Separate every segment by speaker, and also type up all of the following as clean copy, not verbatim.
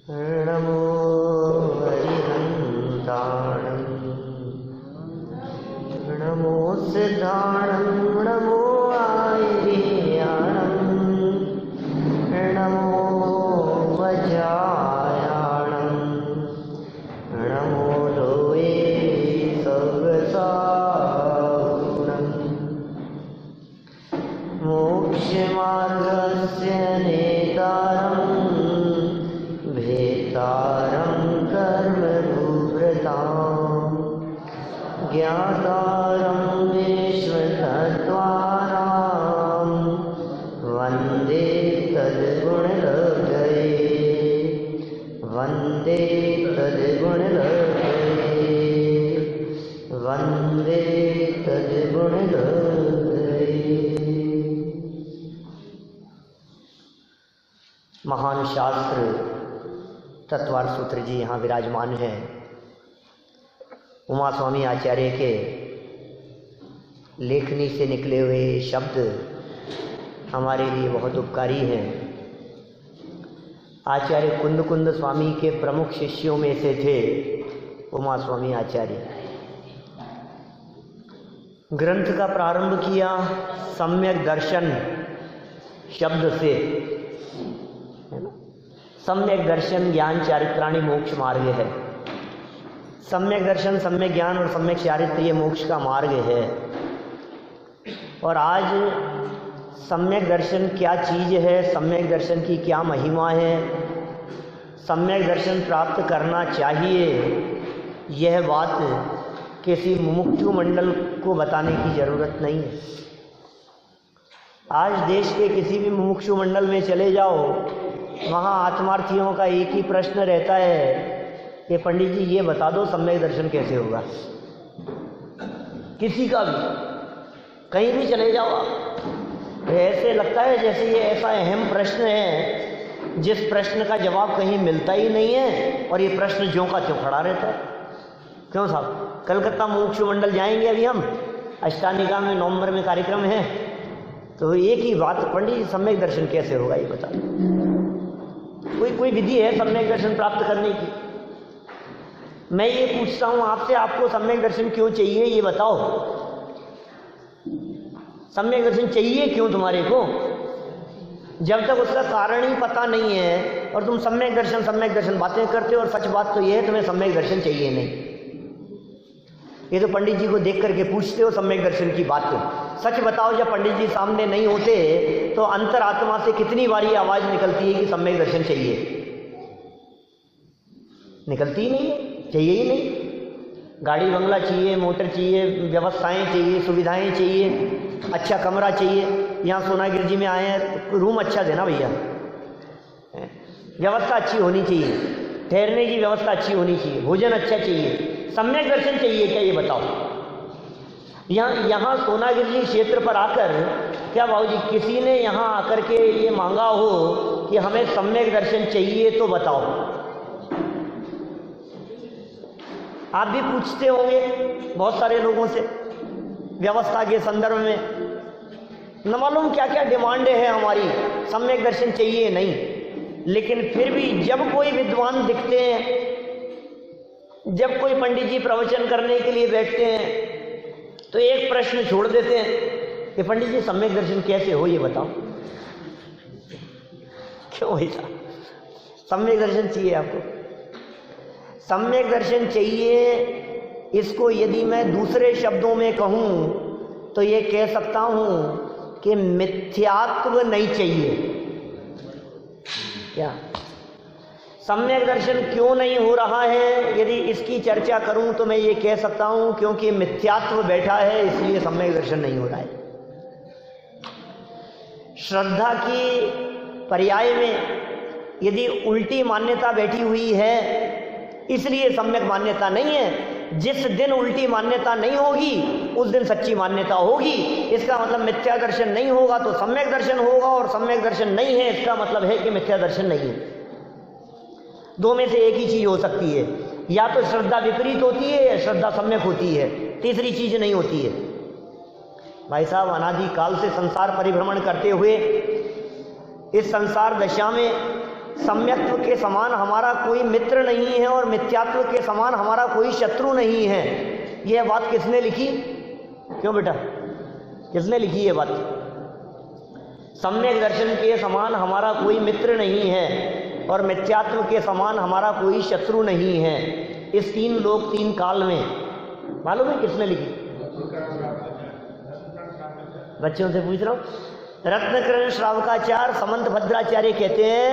Speaker 1: नमो हरिहन्ताणं नमो सिद्धाणं नमो आयर्याणं नमो वज्रायाणं नमो लोये सर्वसाहुणं मोक्षमार्गस्य नेतारं भेतारं कर्मभूभृतां ज्ञातारं विश्वतत्त्वानां वन्दे तद्गुणलकये वन्दे तद्गुणलकये वन्दे तद्गुणलकये। महान शास्त्र तत्वार सूत्र जी यहाँ विराजमान हैं। उमा स्वामी आचार्य के लेखनी से निकले हुए शब्द हमारे लिए बहुत उपकारी हैं। आचार्य कुंद स्वामी के प्रमुख शिष्यों में से थे उमा स्वामी आचार्य। ग्रंथ का प्रारंभ किया सम्यक दर्शन शब्द से। सम्यक दर्शन ज्ञान चारित्राणि मोक्ष मार्ग है। सम्यक दर्शन, सम्यक ज्ञान और सम्यक चारित्र ये मोक्ष का मार्ग है। और आज सम्यक दर्शन क्या चीज़ है, सम्यक दर्शन की क्या महिमा है, सम्यक दर्शन प्राप्त करना चाहिए, यह बात किसी मुमुक्षु मंडल को बताने की ज़रूरत नहीं है। आज देश के किसी भी मुमुक्षु मंडल में चले जाओ, वहाँ आत्मार्थियों का एक ही प्रश्न रहता है कि पंडित जी ये बता दो सम्यक दर्शन कैसे होगा। किसी का भी कहीं भी चले जाओ आप, ऐसे लगता है जैसे ये ऐसा अहम प्रश्न है जिस प्रश्न का जवाब कहीं मिलता ही नहीं है और ये प्रश्न ज्यों का त्यों खड़ा रहता है। क्यों साहब, कलकत्ता मुमुक्षु मंडल जाएंगे अभी हम, अष्टानिका में नवंबर में कार्यक्रम है, तो एक ही बात, पंडित जी सम्यक दर्शन कैसे होगा ये बता। कोई विधि है सम्यक दर्शन प्राप्त करने की? मैं ये पूछता हूँ आपसे, आपको सम्यक दर्शन क्यों चाहिए ये बताओ। सम्यक दर्शन चाहिए क्यों तुम्हारे को? जब तक उसका कारण ही पता नहीं है और तुम सम्यक दर्शन बातें करते हो, और सच बात तो ये है तुम्हें सम्यक दर्शन चाहिए नहीं। ये तो पंडित जी को देख करके पूछते हो सम्यक दर्शन की बात। सच बताओ, जब पंडित जी सामने नहीं होते तो अंतरात्मा से कितनी बार ये आवाज़ निकलती है कि सम्यक दर्शन चाहिए? निकलती ही नहीं है, चाहिए ही नहीं। गाड़ी बंगला चाहिए, मोटर चाहिए, व्यवस्थाएं चाहिए, सुविधाएं चाहिए, अच्छा कमरा चाहिए। यहाँ सोनागिरी जी में आए हैं, रूम अच्छा देना भैया, व्यवस्था अच्छी होनी चाहिए, ठहरने की व्यवस्था अच्छी होनी चाहिए, भोजन अच्छा चाहिए। सम्यक दर्शन चाहिए क्या ये बताओ? यहाँ सोनागिरी क्षेत्र पर आकर क्या बाबूजी किसी ने यहाँ आकर के ये मांगा हो कि हमें सम्यक दर्शन चाहिए तो बताओ? आप भी पूछते होंगे बहुत सारे लोगों से व्यवस्था के संदर्भ में, न मालूम क्या क्या डिमांडें हैं हमारी, सम्यक दर्शन चाहिए नहीं। लेकिन फिर भी जब कोई विद्वान दिखते हैं, जब कोई पंडित जी प्रवचन करने के लिए बैठते हैं, तो एक प्रश्न छोड़ देते हैं कि पंडित जी सम्यक दर्शन कैसे हो ये बताओ। क्यों ऐसा? सम्यक दर्शन चाहिए आपको? सम्यक दर्शन चाहिए, इसको यदि मैं दूसरे शब्दों में कहूँ तो ये कह सकता हूँ कि मिथ्यात्व नहीं चाहिए। क्या सम्यक दर्शन क्यों नहीं हो रहा है, यदि इसकी चर्चा करूं तो मैं ये कह सकता हूं क्योंकि मिथ्यात्व बैठा है, इसलिए सम्यक दर्शन नहीं हो रहा है। श्रद्धा की पर्याय में यदि उल्टी मान्यता बैठी हुई है, इसलिए सम्यक मान्यता नहीं है। जिस दिन उल्टी मान्यता नहीं होगी उस दिन सच्ची मान्यता होगी। इसका मतलब मिथ्या दर्शन नहीं होगा तो सम्यक दर्शन होगा, और सम्यक दर्शन नहीं है इसका मतलब है कि मिथ्या दर्शन नहीं है। दो में से एक ही चीज हो सकती है, या तो श्रद्धा विपरीत होती है या श्रद्धा सम्यक होती है, तीसरी चीज नहीं होती है। भाई साहब, अनादि काल से संसार परिभ्रमण करते हुए इस संसार दशा में सम्यक्त्व के समान हमारा कोई मित्र नहीं है और मिथ्यात्व के समान हमारा कोई शत्रु नहीं है। यह बात किसने लिखी? क्यों बेटा, किसने लिखी ये बात? सम्यक दर्शन के समान हमारा कोई मित्र नहीं है और मिथ्यात्व के समान हमारा कोई शत्रु नहीं है। इस तीन लोक तीन काल में मालूम है किसने लिखी? बच्चों से पूछ रहा हूं। रत्नकरण श्रावकाचार्य समंत भद्राचार्य कहते हैं,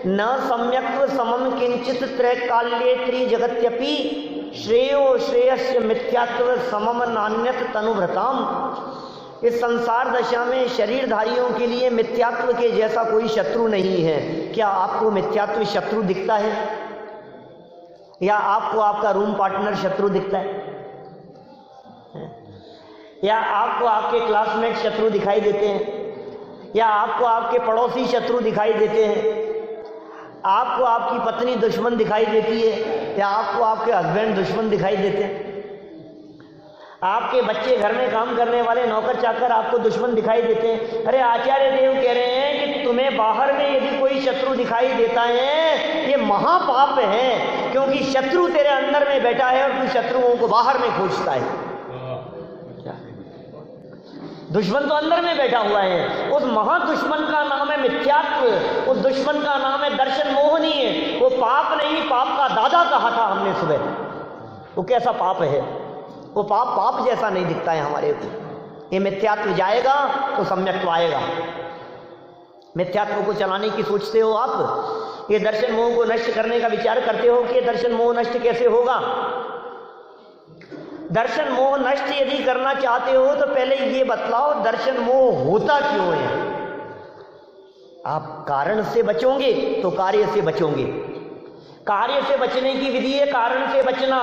Speaker 1: न सम्यक्त्व समम किंचित त्रैकाल्ये त्रिजगत्यपि श्रेयो श्रेयस्य मिथ्यात्व समम नान्यत तनुभृताम। इस संसार दशा में शरीरधारियों के लिए मिथ्यात्व के जैसा कोई शत्रु नहीं है। क्या आपको मिथ्यात्व शत्रु दिखता है? या आपको आपका रूम पार्टनर शत्रु दिखता है? या आपको आपके क्लासमेट शत्रु दिखाई देते हैं? या आपको आपके पड़ोसी शत्रु दिखाई देते हैं? आपको आपकी पत्नी दुश्मन दिखाई देती है या आपको आपके हस्बैंड दुश्मन दिखाई देते हैं? आपके बच्चे, घर में काम करने वाले नौकर चाकर आपको दुश्मन दिखाई देते हैं? अरे आचार्य देव कह रहे हैं कि तुम्हें बाहर में यदि कोई शत्रु दिखाई देता है, ये महापाप है, क्योंकि शत्रु तेरे अंदर में बैठा है और तू शत्रुओं को बाहर में खोजता है। दुश्मन तो अंदर में बैठा हुआ है। उस महादुश्मन का नाम है मिथ्यात्व, उस दुश्मन का नाम है दर्शन मोहनी है। वो पाप नहीं, पाप का दादा कहा था हमने सुबह। वो कैसा पाप है? वो पाप जैसा नहीं दिखता है हमारे को। ये मिथ्यात्व जाएगा तो सम्यक्त्व आएगा। मिथ्यात्व को चलाने की सोचते हो आप, ये दर्शन मोह को नष्ट करने का विचार करते हो कि दर्शन मोह नष्ट कैसे होगा? दर्शन मोह नष्ट यदि करना चाहते हो तो पहले ये बतलाओ दर्शन मोह होता क्यों है। आप कारण से बचोगे तो कार्य से बचोगे। कार्य से बचने की विधि है कारण से बचना।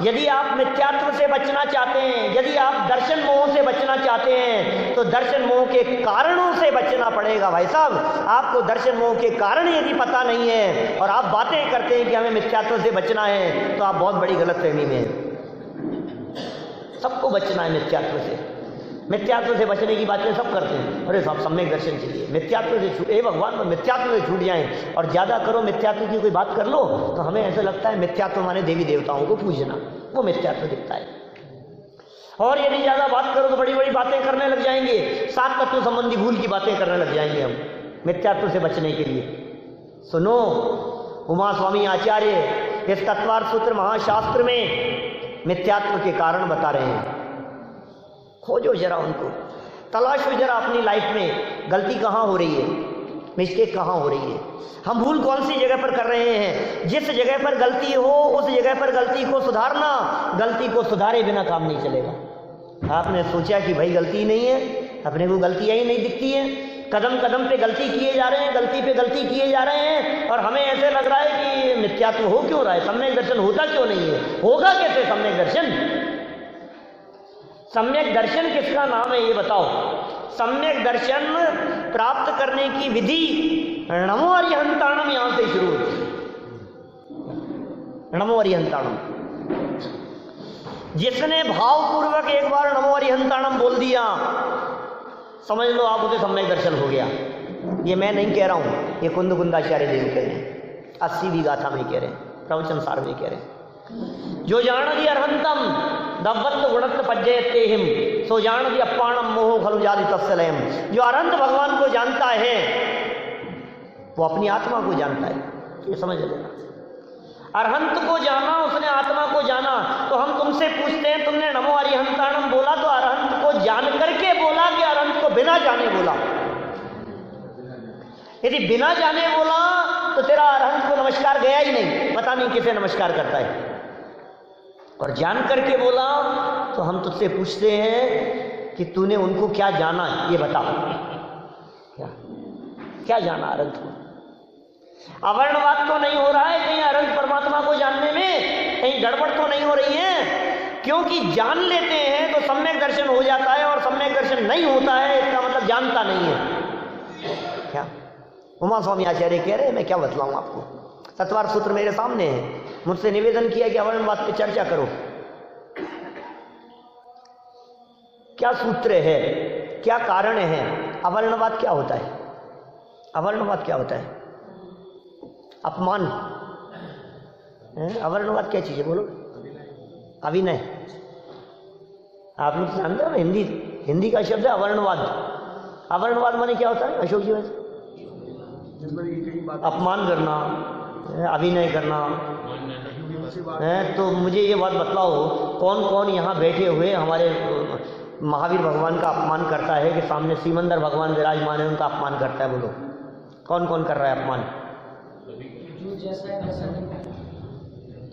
Speaker 1: यदि आप मिथ्यात्व से बचना चाहते हैं, यदि आप दर्शन मोह से बचना चाहते हैं, तो दर्शन मोह के कारणों से बचना पड़ेगा। भाई साहब, आपको दर्शन मोह के कारण यदि पता नहीं है और आप बातें करते हैं कि हमें मिथ्यात्व से बचना है, तो आप बहुत बड़ी गलतफहमी में हैं। सबको बचना है मिथ्यात्व से। मिथ्यात्व से बचने की बातें सब करते हैं। अरे साहब, सम्यक दर्शन चाहिए, मिथ्यात्व से छूट, हे भगवान मिथ्यात्व से छूट जाएं। और ज़्यादा करो मिथ्यात्व की कोई बात कर लो तो हमें ऐसा लगता है मिथ्यात्व माने देवी देवताओं को पूजना, वो मिथ्यात्व दिखता है। और यदि ज़्यादा बात करो तो बड़ी बड़ी बातें करने लग जाएंगे, 7 तत्व संबंधी भूल की बातें करने लग जाएंगे हम मिथ्यात्व से बचने के लिए। सुनो, उमा स्वामी आचार्य इस तत्वार्थ सूत्र महाशास्त्र में मिथ्यात्व के कारण बता रहे हैं। खोजो जरा उनको, तलाशो जरा अपनी लाइफ में गलती कहाँ हो रही है, मिस्टेक कहाँ हो रही है, हम भूल कौन सी जगह पर कर रहे हैं। जिस जगह पर गलती हो उस जगह पर गलती को सुधारना, गलती को सुधारे बिना काम नहीं चलेगा। आपने सोचा कि भाई गलती नहीं है, अपने को गलतियाँ ही नहीं दिखती हैं, कदम कदम पे गलती किए जा रहे हैं, गलती पे गलती किए जा रहे हैं, और हमें ऐसे लग रहा है कि मिथ्यात्व हो क्यों रहा है, सम्यक दर्शन होता क्यों नहीं है? होगा कैसे सम्यक दर्शन? सम्यक दर्शन किसका नाम है ये बताओ। सम्यक दर्शन प्राप्त करने की विधि नमो अरिहंताणम यहां से शुरू होती है। नमो अरिहंताणम, जिसने भावपूर्वक एक बार नमो अरिहंताणम बोल दिया, समझ लो आप उसे सम्यक दर्शन हो गया। ये मैं नहीं कह रहा हूं, ये कुंद कुंदाचार्य देव कह रहे हैं, 80वीं गाथा में कह रहे हैं, प्रवचन सार में कह रहे हैं। जो जानति अर्हंतम दव्वत्त गुणत्त पज्जयते हिम सो जानति अप्पाणम मोह खलु जाति तत्सलयम। जो अरंत भगवान को जानता है वो अपनी आत्मा को जानता है, ये समझ लेना। अरहंत को जाना, उसने आत्मा को जाना। तो हम तुमसे पूछते हैं, तुमने नमो अरिहंताणम बोला तो अरहंत को जान करके बोला कि अरहंत को बिना जाने बोला? यदि बिना जाने बोला तो तेरा अरहंत को नमस्कार गया ही नहीं, पता नहीं किसे नमस्कार करता है। और जान करके बोला तो हम तुझसे पूछते हैं कि तूने उनको क्या जाना, ये बता। क्या जाना अरहंत को? अवर्णवाद तो नहीं हो रहा है कहीं अरहंत परमात्मा को जानने में? कहीं गड़बड़ तो नहीं हो रही है? क्योंकि जान लेते हैं तो सम्यक दर्शन हो जाता है, और सम्यक दर्शन नहीं होता है इसका मतलब जानता नहीं है। क्या उमा स्वामी आचार्य कह रहे हैं, मैं क्या बतलाऊं आपको। तत्वार्थ सूत्र मेरे सामने है, मुझसे निवेदन किया कि अवर्णवाद पे चर्चा करो। क्या सूत्र है, क्या कारण है? अवर्णवाद क्या होता है? अवर्णवाद क्या होता है? अपमान। अवर्णवाद क्या चीज़ है बोलो? अभिनय। आप लोग जानते हो ना, हिंदी का शब्द है अवर्णवाद। अवर्णवाद माने क्या होता है अशोक जी? वैसे अपमान करना, अभिनय करना है। तो मुझे ये बात बतलाओ, कौन कौन यहाँ बैठे हुए हमारे महावीर भगवान का अपमान करता है कि सामने सिमंदर भगवान विराजमान है उनका अपमान करता है? बोलो कौन कौन कर रहा है अपमान?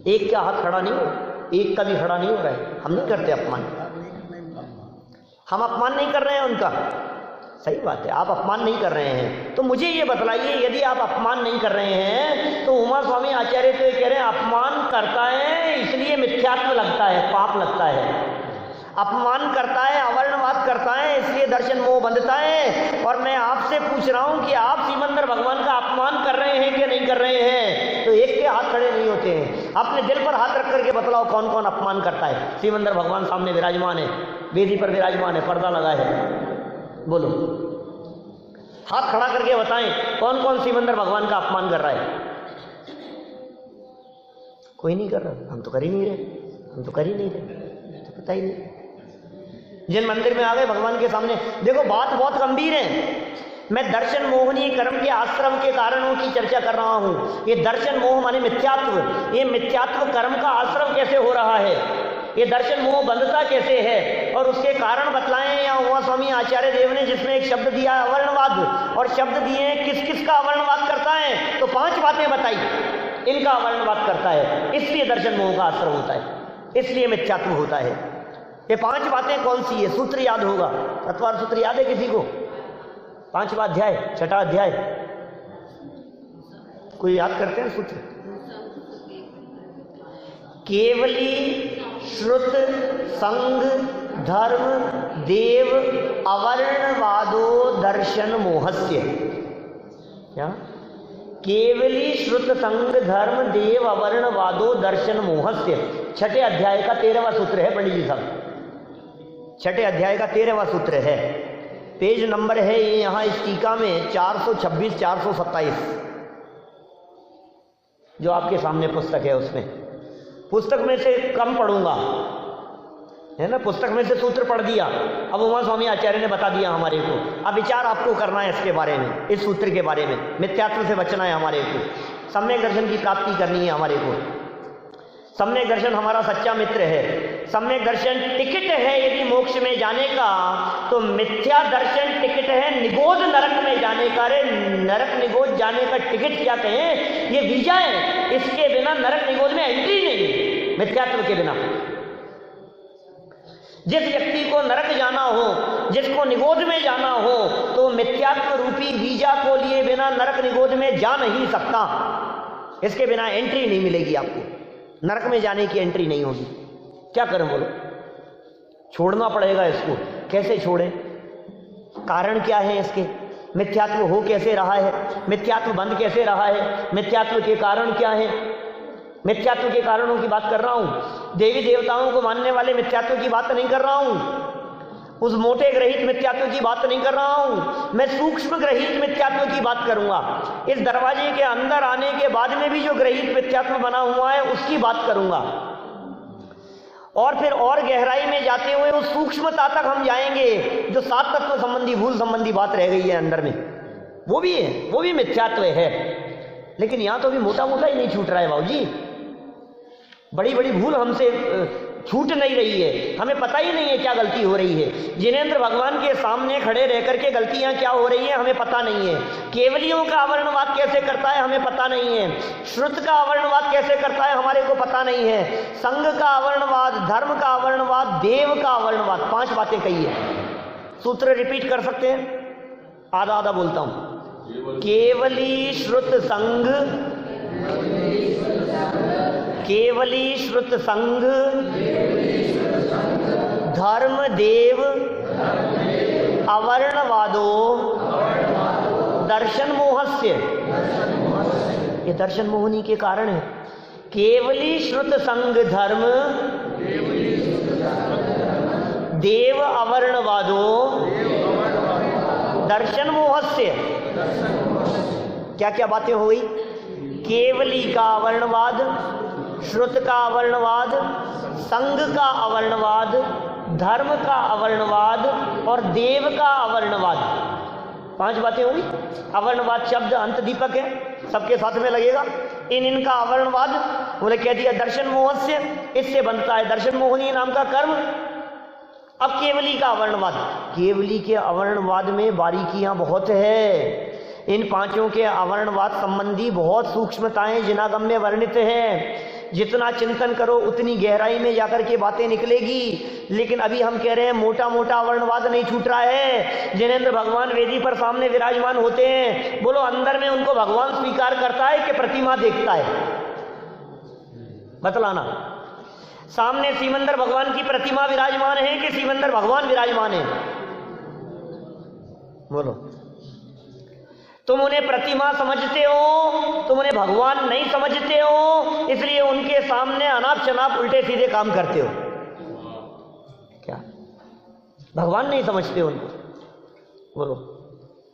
Speaker 1: एक का हाथ खड़ा नहीं हो, एक का भी खड़ा नहीं हो रहा है। हम नहीं करते अपमान, हम अपमान नहीं कर रहे हैं उनका। सही बात है, आप अपमान नहीं कर रहे हैं। तो मुझे ये बतलाइए, यदि आप अपमान नहीं कर रहे हैं तो उमा स्वामी आचार्य तो ये कह रहे हैं अपमान करता है इसलिए मिथ्यात्व लगता है, पाप लगता है। अपमान करता है, अवर्णवाद करता है, इसलिए दर्शन मोह बंधता है। और मैं आपसे पूछ रहा हूं कि आप सिमंदर भगवान का अपमान कर रहे हैं कि नहीं कर रहे हैं? तो एक के हाथ खड़े नहीं होते हैं। अपने दिल पर हाथ रख करके बतलाओ कौन कौन अपमान करता है। सिमंदर भगवान सामने विराजमान है, वेदी पर विराजमान है, पर्दा लगा है, बोलो हाथ खड़ा करके बताएं कौन कौन सिमंदर भगवान का अपमान कर रहा है? कोई नहीं कर रहा। हम तो कर ही नहीं रहे, हम तो कर ही नहीं रहे, तो पता ही नहीं। जिन मंदिर में आ गए भगवान के सामने, देखो बात बहुत गंभीर है। मैं दर्शन मोहनी कर्म के आश्रम के कारणों की चर्चा कर रहा हूं। ये दर्शन मोह माने मिथ्यात्व, ये मिथ्यात्व कर्म का आश्रम कैसे हो रहा है, ये दर्शन मोह बंधता कैसे है, और उसके कारण बतलाएं। या उमा स्वामी आचार्य देव ने जिसमें एक शब्द दिया है अवर्णवाद, और शब्द दिए किस किस का अवर्णवाद करता है, तो 5 बातें बताई इनका अवर्णवाद करता है, इसलिए दर्शन मोह का आश्रम होता है, इसलिए मिथ्यात्व होता है। ये 5 बातें कौन सी है? सूत्र याद होगा, तत्वार सूत्र याद है किसी को? 5वां अध्याय, 6वां अध्याय, कोई याद करते हैं सूत्र? केवली श्रुत संग धर्म देव अवर्णवादो दर्शन मोहस्य। क्या? केवली श्रुत संग धर्म देव अवर्णवादो दर्शन मोहस्य। 6ठे अध्याय का 13वां सूत्र है पंडित जी साहब, 6ठे अध्याय का 13वां सूत्र है। पेज नंबर है ये यहाँ इस टीका में 426 427, जो आपके सामने पुस्तक है। उसमें पुस्तक में से कम पढ़ूंगा, है ना, पुस्तक में से सूत्र पढ़ दिया, अब उमा स्वामी आचार्य ने बता दिया हमारे को। अब विचार आपको करना है इसके बारे में, इस सूत्र के बारे में। मिथ्यात्व से बचना है हमारे को, सम्यक दर्शन की प्राप्ति करनी है हमारे को। सम्यक दर्शन हमारा सच्चा मित्र है। सम्यक दर्शन टिकट है यदि मोक्ष में जाने का, तो मिथ्या दर्शन टिकट है निगोद नरक में जाने का। रे नरक निगोद जाने का टिकट क्या कहें, ये वीजा है, इसके बिना नरक निगोद में एंट्री नहीं, मिथ्यात्व के बिना। जिस व्यक्ति को नरक जाना हो, जिसको निगोद में जाना हो, तो मिथ्यात्व रूपी वीजा को लिए बिना नरक निगोद में जा नहीं सकता। इसके बिना एंट्री नहीं मिलेगी आपको, नरक में जाने की एंट्री नहीं होगी। क्या करें बोलो? छोड़ना पड़ेगा इसको। कैसे छोड़ें? कारण क्या है इसके? मिथ्यात्व हो कैसे रहा है, मिथ्यात्व बंद कैसे रहा है, मिथ्यात्व के कारण क्या है? मिथ्यात्व के कारणों की बात कर रहा हूं। देवी देवताओं को मानने वाले मिथ्यात्व की बात नहीं कर रहा हूं, उस मोटे ग्रहित मिथ्यात्व की बात नहीं कर रहा हूं, मैं सूक्ष्म ग्रहित मिथ्यात्व की बात करूंगा। इस दरवाजे के अंदर आने के बाद में भी जो ग्रहित मिथ्यात्व बना हुआ है उसकी बात करूंगा, और फिर और गहराई में जाते हुए उस सूक्ष्मता तक हम जाएंगे जो 7 तत्व संबंधी भूल संबंधी बात रह गई है अंदर में, वो भी है, वो भी मिथ्यात्व है। लेकिन यहां तो भी मोटा मोटा ही नहीं छूट रहा है बाबूजी, बड़ी बड़ी भूल हमसे छूट नहीं रही है, हमें पता ही नहीं है क्या गलती हो रही है। जिनेंद्र भगवान के सामने खड़े रह करके गलतियां क्या हो रही है हमें पता नहीं है। केवलियों का अवर्णवाद कैसे करता है हमें पता नहीं है। श्रुत का अवर्णवाद कैसे करता है हमारे को पता नहीं है। संघ का अवर्णवाद, धर्म का अवर्णवाद, देव का अवर्णवाद, 5 बातें कही है। सूत्र रिपीट कर सकते हैं, आधा आधा बोलता हूं। केवली श्रुत संघ, केवली श्रुत संघ, धर्म देव अवर्णवादो दर्शन मोहस्य। ये दर्शन मोहनी के कारण है। केवली श्रुत संघ धर्म देव अवर्णवादो दर्शन मोहस्य। क्या क्या बातें हो गई? केवली का अवर्णवाद, श्रुत का अवर्णवाद, संघ का अवर्णवाद, धर्म का अवर्णवाद और देव का अवर्णवाद। 5 बातें होंगी। अवर्णवाद शब्द अंत दीपक है, सबके साथ में लगेगा। इनका अवर्णवाद बोले कह दिया दर्शन मोहस्य, इससे बनता है दर्शन मोहनी नाम का कर्म। अब केवली का अवर्णवाद, केवली के अवर्णवाद में बारीकियां बहुत है। इन 5 के अवर्णवाद संबंधी बहुत सूक्ष्मताएं जिनागम में वर्णित है। जितना चिंतन करो उतनी गहराई में जाकर के बातें निकलेगी। लेकिन अभी हम कह रहे हैं मोटा मोटा अवर्णवाद नहीं छूट रहा है। जिनेंद्र भगवान वेदी पर सामने विराजमान होते हैं, बोलो अंदर में उनको भगवान स्वीकार करता है कि प्रतिमा देखता है? बतलाना। सामने सिमंदर भगवान की प्रतिमा विराजमान है कि सिमंदर भगवान विराजमान है? बोलो। तुम उन्हें प्रतिमा समझते हो, तुम उन्हें भगवान नहीं समझते हो, इसलिए उनके सामने अनाप शनाप उल्टे सीधे काम करते हो। क्या भगवान नहीं समझते उनको? बोलो।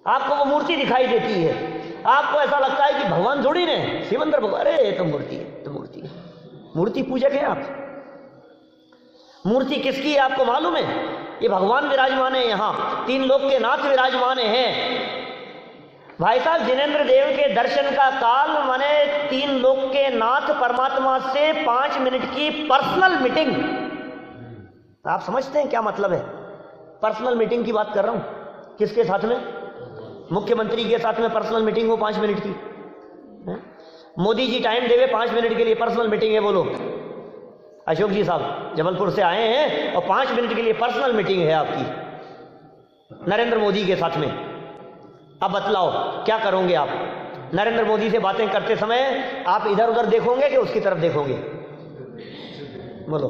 Speaker 1: आपको वो मूर्ति दिखाई देती है, आपको ऐसा लगता है कि भगवान थोड़ी ने, सिमंदर भगवान, अरे तो मूर्ति है, तो मूर्ति है। मूर्ति पूजक है आप। मूर्ति किसकी है आपको मालूम है? ये भगवान विराजमान है। यहाँ 3 लोक के नाथ विराजमान हैं। भाई साहब, जिनेंद्र देव के दर्शन का काल माने 3 लोक के नाथ परमात्मा से 5 मिनट की पर्सनल मीटिंग। आप समझते हैं क्या मतलब है? पर्सनल मीटिंग की बात कर रहा हूं। किसके साथ में? मुख्यमंत्री के साथ में पर्सनल मीटिंग हो 5 मिनट की। मोदी जी टाइम देवे 5 मिनट के लिए, पर्सनल मीटिंग है। बोलो। अशोक जी साहब जबलपुर से आए हैं और 5 मिनट के लिए पर्सनल मीटिंग है आपकी नरेंद्र मोदी के साथ में। अब बतलाओ क्या करोगे आप? नरेंद्र मोदी से बातें करते समय आप इधर उधर देखोगे कि उसकी तरफ देखोगे? बोलो।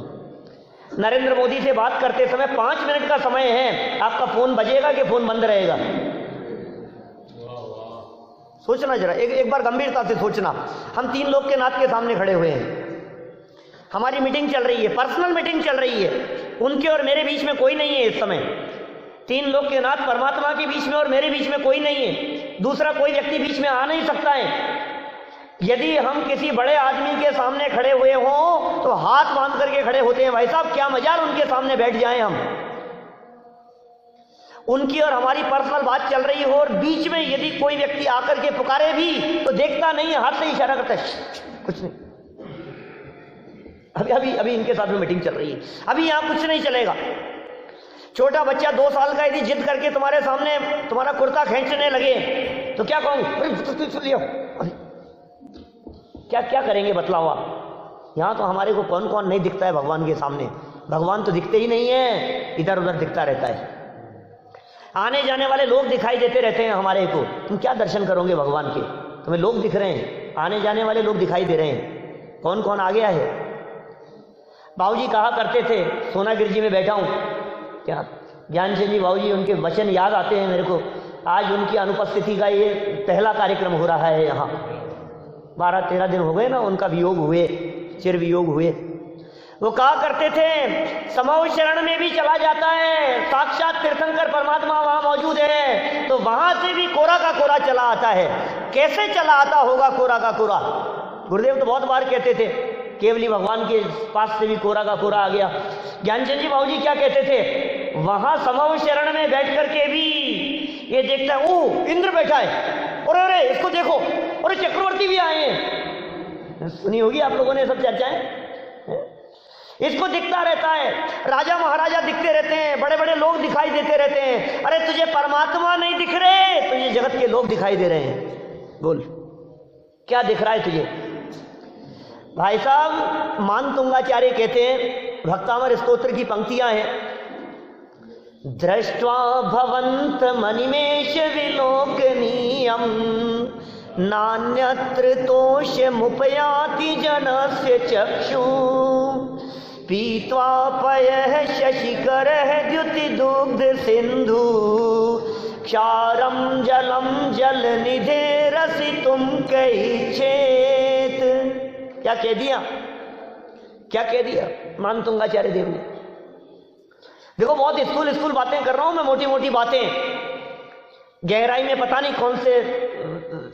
Speaker 1: नरेंद्र मोदी से बात करते समय 5 मिनट का समय है, आपका फोन बजेगा कि फोन बंद रहेगा? सोचना जरा, एक बार गंभीरता से सोचना। हम 3 लोग के नाथ के सामने खड़े हुए हैं, हमारी मीटिंग चल रही है, पर्सनल मीटिंग चल रही है। उनके और मेरे बीच में कोई नहीं है इस समय। 3 लोग के नाथ परमात्मा के बीच में और मेरे बीच में कोई नहीं है। दूसरा कोई व्यक्ति बीच में आ नहीं सकता है। यदि हम किसी बड़े आदमी के सामने खड़े हुए हों तो हाथ बांध करके खड़े होते हैं। भाई साहब, क्या मजाल उनके सामने बैठ जाएं हम। उनकी और हमारी पर्सनल बात चल रही हो और बीच में यदि कोई व्यक्ति आकर के पुकारे भी तो देखता नहीं है, हाथ से इशारा करता है, कुछ नहीं। अभी इनके साथ में मीटिंग चल रही है, अभी यहां कुछ नहीं चलेगा। छोटा बच्चा 2 साल का यदि जिद करके तुम्हारे सामने तुम्हारा कुर्ता खींचने लगे तो क्या कहूंगे? क्या करेंगे बतलाओ आप? यहां तो हमारे को कौन कौन नहीं दिखता है भगवान के सामने। भगवान तो दिखते ही नहीं है, इधर उधर दिखता रहता है। आने जाने वाले लोग दिखाई देते रहते हैं हमारे को। तुम क्या दर्शन करोगे भगवान के? तुम्हें लोग दिख रहे हैं, आने जाने वाले लोग दिखाई दे रहे हैं। कौन कौन आ गया है? बाबूजी कहा करते थे, सोनागिर जी में बैठा हूं, क्या ज्ञानचंद जी बाबूजी, उनके वचन याद आते हैं मेरे को। आज उनकी अनुपस्थिति का ये पहला कार्यक्रम हो रहा है यहाँ। 12-13 दिन हो गए ना उनका वियोग हुए, चिर वियोग हुए। वो कहा करते थे, समव शरण में भी चला जाता है, साक्षात तीर्थंकर परमात्मा वहां मौजूद है, तो वहां से भी कोरा का कोरा चला आता है। कैसे चला आता होगा कोरा का कोरा? गुरुदेव तो बहुत बार कहते थे, केवली भगवान के पास से भी कोरा का कोरा आ गया। ज्ञानचंद जी बाबूजी क्या कहते थे? वहां समव शरण में बैठ करके भी ये देखता है, ओ इंद्र बैठा है, और अरे इसको देखो, और चक्रवर्ती भी आए हैं। सुनी होगी आप लोगों ने सब चर्चाएं। इसको दिखता रहता है, राजा महाराजा दिखते रहते हैं, बड़े बड़े लोग दिखाई देते रहते हैं। अरे तुझे परमात्मा नहीं दिख रहे, तुझे जगत के लोग दिखाई दे रहे हैं। बोल क्या दिख रहा है तुझे? भाई साहब, मानतुंगाचार्य कहते हैं, भक्तामर स्तोत्र की पंक्तियां हैं, दृष्ट्वा भवंत मनिमेष विलोकनीयम नान्यत्र तोष मुपयाति जनस्य चक्षु पीत्वा पयः शशिकरः द्युति दुग्ध सिंधु क्षारम जलम जल निधे रसितुम कैच्छेत। क्या कह दिया? क्या कह दिया मानतुंगाचार्य देव ने? देखो, बहुत स्थूल बातें कर रहा हूं मैं, मोटी मोटी बातें। गहराई में पता नहीं कौन से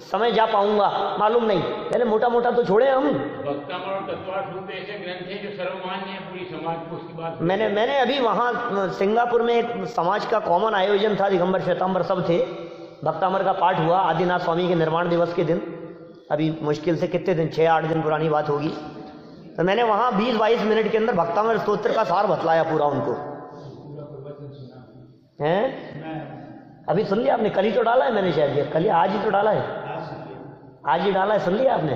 Speaker 1: समय जा पाऊंगा मालूम नहीं, पहले मोटा मोटा तो छोड़े हम।
Speaker 2: भक्तामृत और तत्वार्थ ऐसे ग्रंथ हैं जो सर्वमान्य है पूरी समाज को, उसकी बात
Speaker 1: मैंने अभी वहाँ सिंगापुर में एक समाज का कॉमन आयोजन था, दिगंबर श्वेतांबर सब थे, भक्तामृत का पाठ हुआ आदिनाथ स्वामी के निर्वाण दिवस के दिन, अभी मुश्किल से कितने दिन, 6-8 दिन पुरानी बात होगी। तो मैंने वहाँ 20-22 मिनट के अंदर भक्तामृत स्तोत्र का सार बतलाया पूरा उनको। हैं अभी सुन लिया आपने? कल ही तो डाला है मैंने, शायद कल, आज ही तो डाला है, आज ही डाला है, सुन लिया आपने?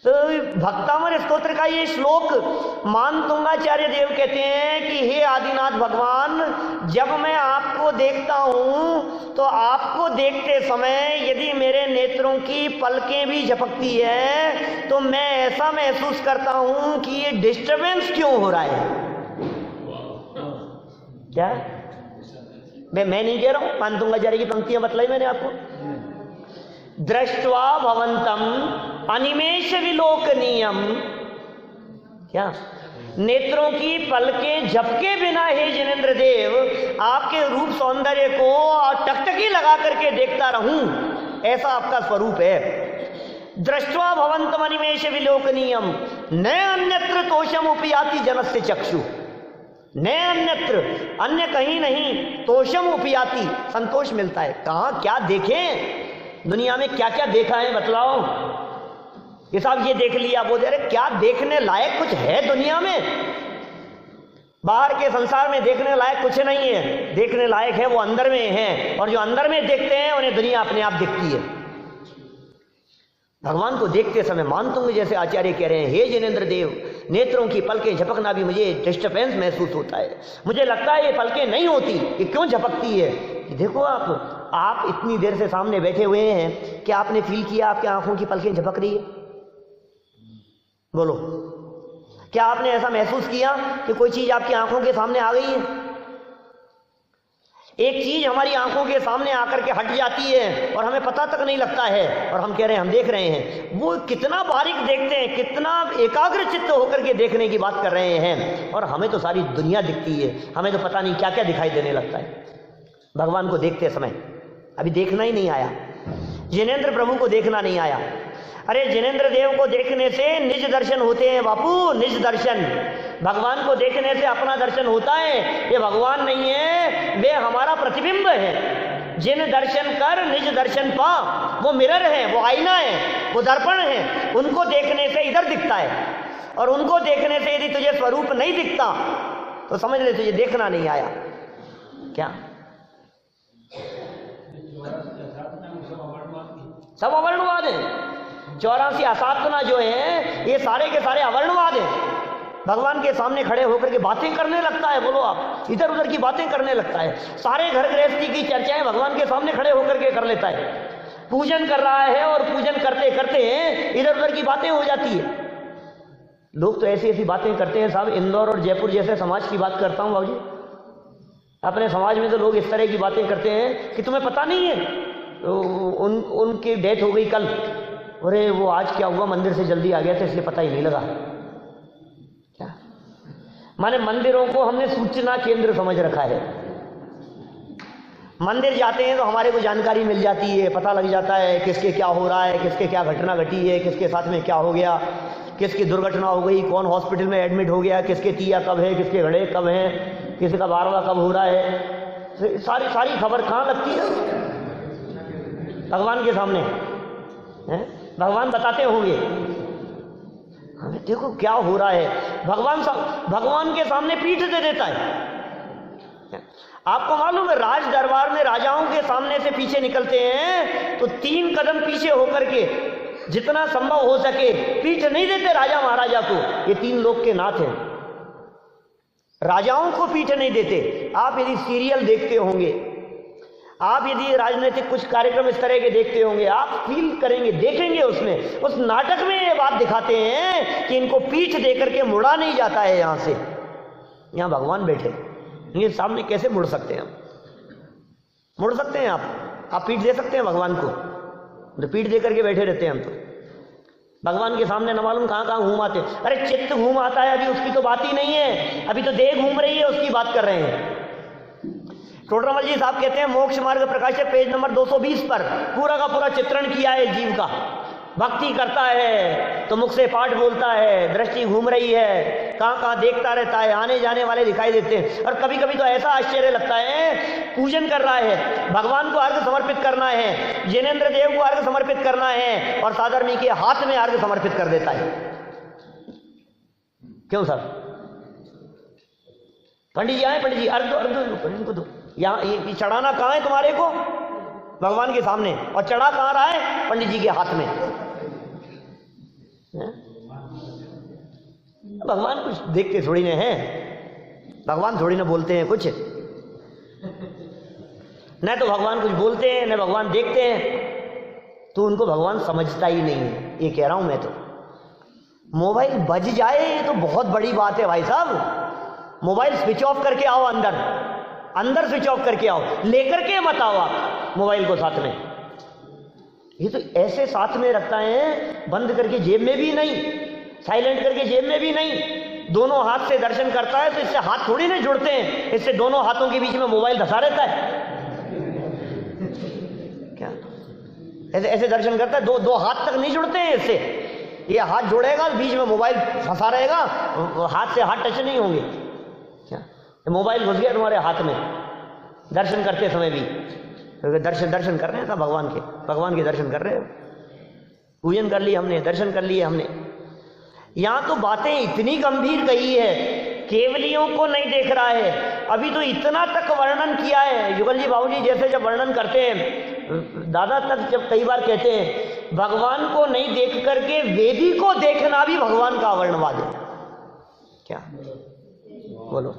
Speaker 1: तो भक्तामृत स्तोत्र का ये श्लोक मानतुंगाचार्य देव कहते हैं कि हे आदिनाथ भगवान, जब मैं आपको देखता हूं तो आपको देखते समय यदि मेरे नेत्रों की पलकें भी झपकती है तो मैं ऐसा महसूस करता हूं कि ये डिस्टरबेंस क्यों हो रहा है। क्या मैं नहीं कह रहा हूं, मानतुंगाचार्य की पंक्तियां बतलाई मैंने आपको। दृष्ट्वा भवंतम अनिमेष विलोकनीयम, क्या नेत्रों की पलकें झपके बिना हे जिनेंद्र देव आपके रूप सौंदर्य को टकटकी लगा करके देखता रहूं, ऐसा आपका स्वरूप है। दृष्ट्वा भवंतम अनिमेष विलोकनीयम न अन्यत्र तोषम उपयाति जनस्य चक्षु, न अन्यत्र, अन्य कहीं नहीं, तोषम उपयाति, संतोष मिलता है। कहां क्या देखें दुनिया में, क्या क्या देखा है बतलाओ। ये साहब ये देख लिया, वो दे रहे, क्या देखने लायक कुछ है दुनिया में? बाहर के संसार में देखने लायक कुछ नहीं है, देखने लायक है वो अंदर में है, और जो अंदर में देखते हैं उन्हें दुनिया अपने आप दिखती है। भगवान को देखते समय मानतुंग जैसे आचार्य कह रहे हैं, हे जिनेंद्र देव, नेत्रों की पलकें झपकना भी मुझे डिस्टर्बेंस महसूस होता है। मुझे लगता है ये पलकें नहीं होती, ये क्यों झपकती है? देखो आप इतनी देर से सामने बैठे हुए हैं, क्या आपने फील किया आपकी आंखों की पलकें झपक रही है? बोलो, क्या आपने ऐसा महसूस किया कि कोई चीज आपकी आंखों के सामने आ गई है? एक चीज हमारी आंखों के सामने आकर के हट जाती है और हमें पता तक नहीं लगता है, और हम कह रहे हैं हम देख रहे हैं। वो कितना बारीक देखते हैं, कितना एकाग्र चित्त होकर के देखने की बात कर रहे हैं, और हमें तो सारी दुनिया दिखती है, हमें तो पता नहीं क्या क्या दिखाई देने लगता है भगवान को देखते समय। अभी देखना ही नहीं आया, जिनेंद्र प्रभु को देखना नहीं आया। अरे जिनेंद्र देव को देखने से निज दर्शन होते हैं बापू, निज दर्शन। भगवान को देखने से अपना दर्शन होता है, ये भगवान नहीं है, वे हमारा प्रतिबिंब है। जिन दर्शन कर निज दर्शन पा, वो मिरर है, वो आईना है, वो दर्पण है। उनको देखने से इधर दिखता है, और उनको देखने से यदि तुझे स्वरूप नहीं दिखता तो समझ ले तुझे देखना नहीं आया। क्या सब अवर्णवाद है? 84 असाधना जो है ये सारे के सारे अवर्णवाद है। भगवान के सामने खड़े होकर के बातें करने लगता है, बोलो आप, इधर उधर की बातें करने लगता है, सारे घर गृहस्थी की चर्चाएं भगवान के सामने खड़े होकर के कर लेता है। पूजन कर रहा है और पूजन करते करते इधर उधर की बातें हो जाती है। लोग तो ऐसी ऐसी बातें करते हैं साहब, इंदौर और जयपुर जैसे समाज की बात करता हूं बाबूजी, अपने समाज में तो लोग इस तरह की बातें करते हैं कि तुम्हें पता नहीं है उनकी डेथ हो गई कल, अरे वो आज क्या हुआ, मंदिर से जल्दी आ गया था इसलिए पता ही नहीं लगा। क्या माने मंदिरों को हमने सूचना केंद्र समझ रखा है। मंदिर जाते हैं तो हमारे को जानकारी मिल जाती है, पता लग जाता है किसके क्या हो रहा है, किसके क्या घटना घटी है, किसके साथ में क्या हो गया, किसकी दुर्घटना हो गई, कौन हॉस्पिटल में एडमिट हो गया, किसके तीया कब है, किसके घड़े कब हैं, किसी का बारवा कब हो रहा है, सारी खबर कहाँ लगती है? भगवान के सामने है? भगवान बताते होंगे हमें, देखो क्या हो रहा है। भगवान के सामने पीठ दे देता है। आपको मालूम है राज दरबार में राजाओं के सामने से पीछे निकलते हैं तो 3 कदम पीछे होकर के जितना संभव हो सके पीठ नहीं देते राजा महाराजा को। ये 3 लोग के नाथ हैं, राजाओं को पीठ नहीं देते। आप यदि सीरियल देखते होंगे, आप यदि राजनीतिक कुछ कार्यक्रम इस तरह के देखते होंगे, आप फील करेंगे, देखेंगे उसमें, उस नाटक में ये बात दिखाते हैं कि इनको पीठ देकर के मुड़ा नहीं जाता है। यहां से, यहां भगवान बैठे, ये सामने कैसे मुड़ सकते हैं? मुड़ सकते हैं आप पीठ दे सकते हैं भगवान को? तो पीठ दे करके बैठे रहते हैं हम तो। भगवान के सामने न मालूम कहां कहां घूम आते। अरे चित्त घूम आता है, अभी उसकी तो बात ही नहीं है, अभी तो देह घूम रही है, उसकी बात कर रहे हैं। टोडरमल जी साहब कहते हैं मोक्ष मार्ग प्रकाशित पेज नंबर 220 पर पूरा का पूरा चित्रण किया है जीव का। भक्ति करता है तो मुख से पाठ बोलता है, दृष्टि घूम रही है, कहाँ कहाँ देखता रहता है, आने जाने वाले दिखाई देते हैं। और कभी कभी तो ऐसा आश्चर्य लगता है, पूजन कर रहा है, भगवान को अर्घ समर्पित करना है, जिनेंद्र देव को अर्घ समर्पित करना है, और साधर्मी के हाथ में अर्घ समर्पित कर देता है। क्यों सर? पंडित जी आए, पंडित जी अर्घ दो, अर्घ दो, पंडित को दो। यहाँ ये चढ़ाना कहाँ है तुम्हारे को? भगवान के सामने। और चढ़ा कहाँ रहा है? पंडित जी के हाथ में। भगवान कुछ देखते थोड़ी ना है, भगवान थोड़ी ना बोलते हैं कुछ, न तो भगवान कुछ बोलते हैं न भगवान देखते हैं, तो उनको भगवान समझता ही नहीं है। ये कह रहा हूं मैं तो। मोबाइल बज जाए ये तो बहुत बड़ी बात है भाई साहब। मोबाइल स्विच ऑफ करके आओ, अंदर स्विच ऑफ करके आओ, लेकर के मत आओ आप मोबाइल को साथ में। ये तो ऐसे साथ में रखता है, बंद करके जेब में भी नहीं, साइलेंट करके जेब में भी नहीं, दोनों हाथ से दर्शन करता है। तो इससे हाथ थोड़ी ना जुड़ते हैं, इससे दोनों हाथों के बीच में मोबाइल धसा रहता है। क्या ऐसे ऐसे दर्शन करता है, दो हाथ तक नहीं जुड़ते हैं इससे। ये हाथ जोड़ेगा, बीच में मोबाइल फंसा रहेगा, हाथ से हाथ टच नहीं होंगे। क्या मोबाइल घुस गया तुम्हारे हाथ में दर्शन करते समय भी? दर्शन कर रहे हैं भगवान के दर्शन कर रहे हो। पूजन कर लिया हमने, दर्शन कर लिए हमने। यहां तो बातें इतनी गंभीर कही है, केवलियों को नहीं देख रहा है। अभी तो इतना तक वर्णन किया है, युगल जी बाबूजी जैसे जब वर्णन करते हैं, दादा तक जब कई बार कहते हैं भगवान को नहीं देख करके वेदी को देखना भी भगवान का वर्णवाद है। क्या बोलो?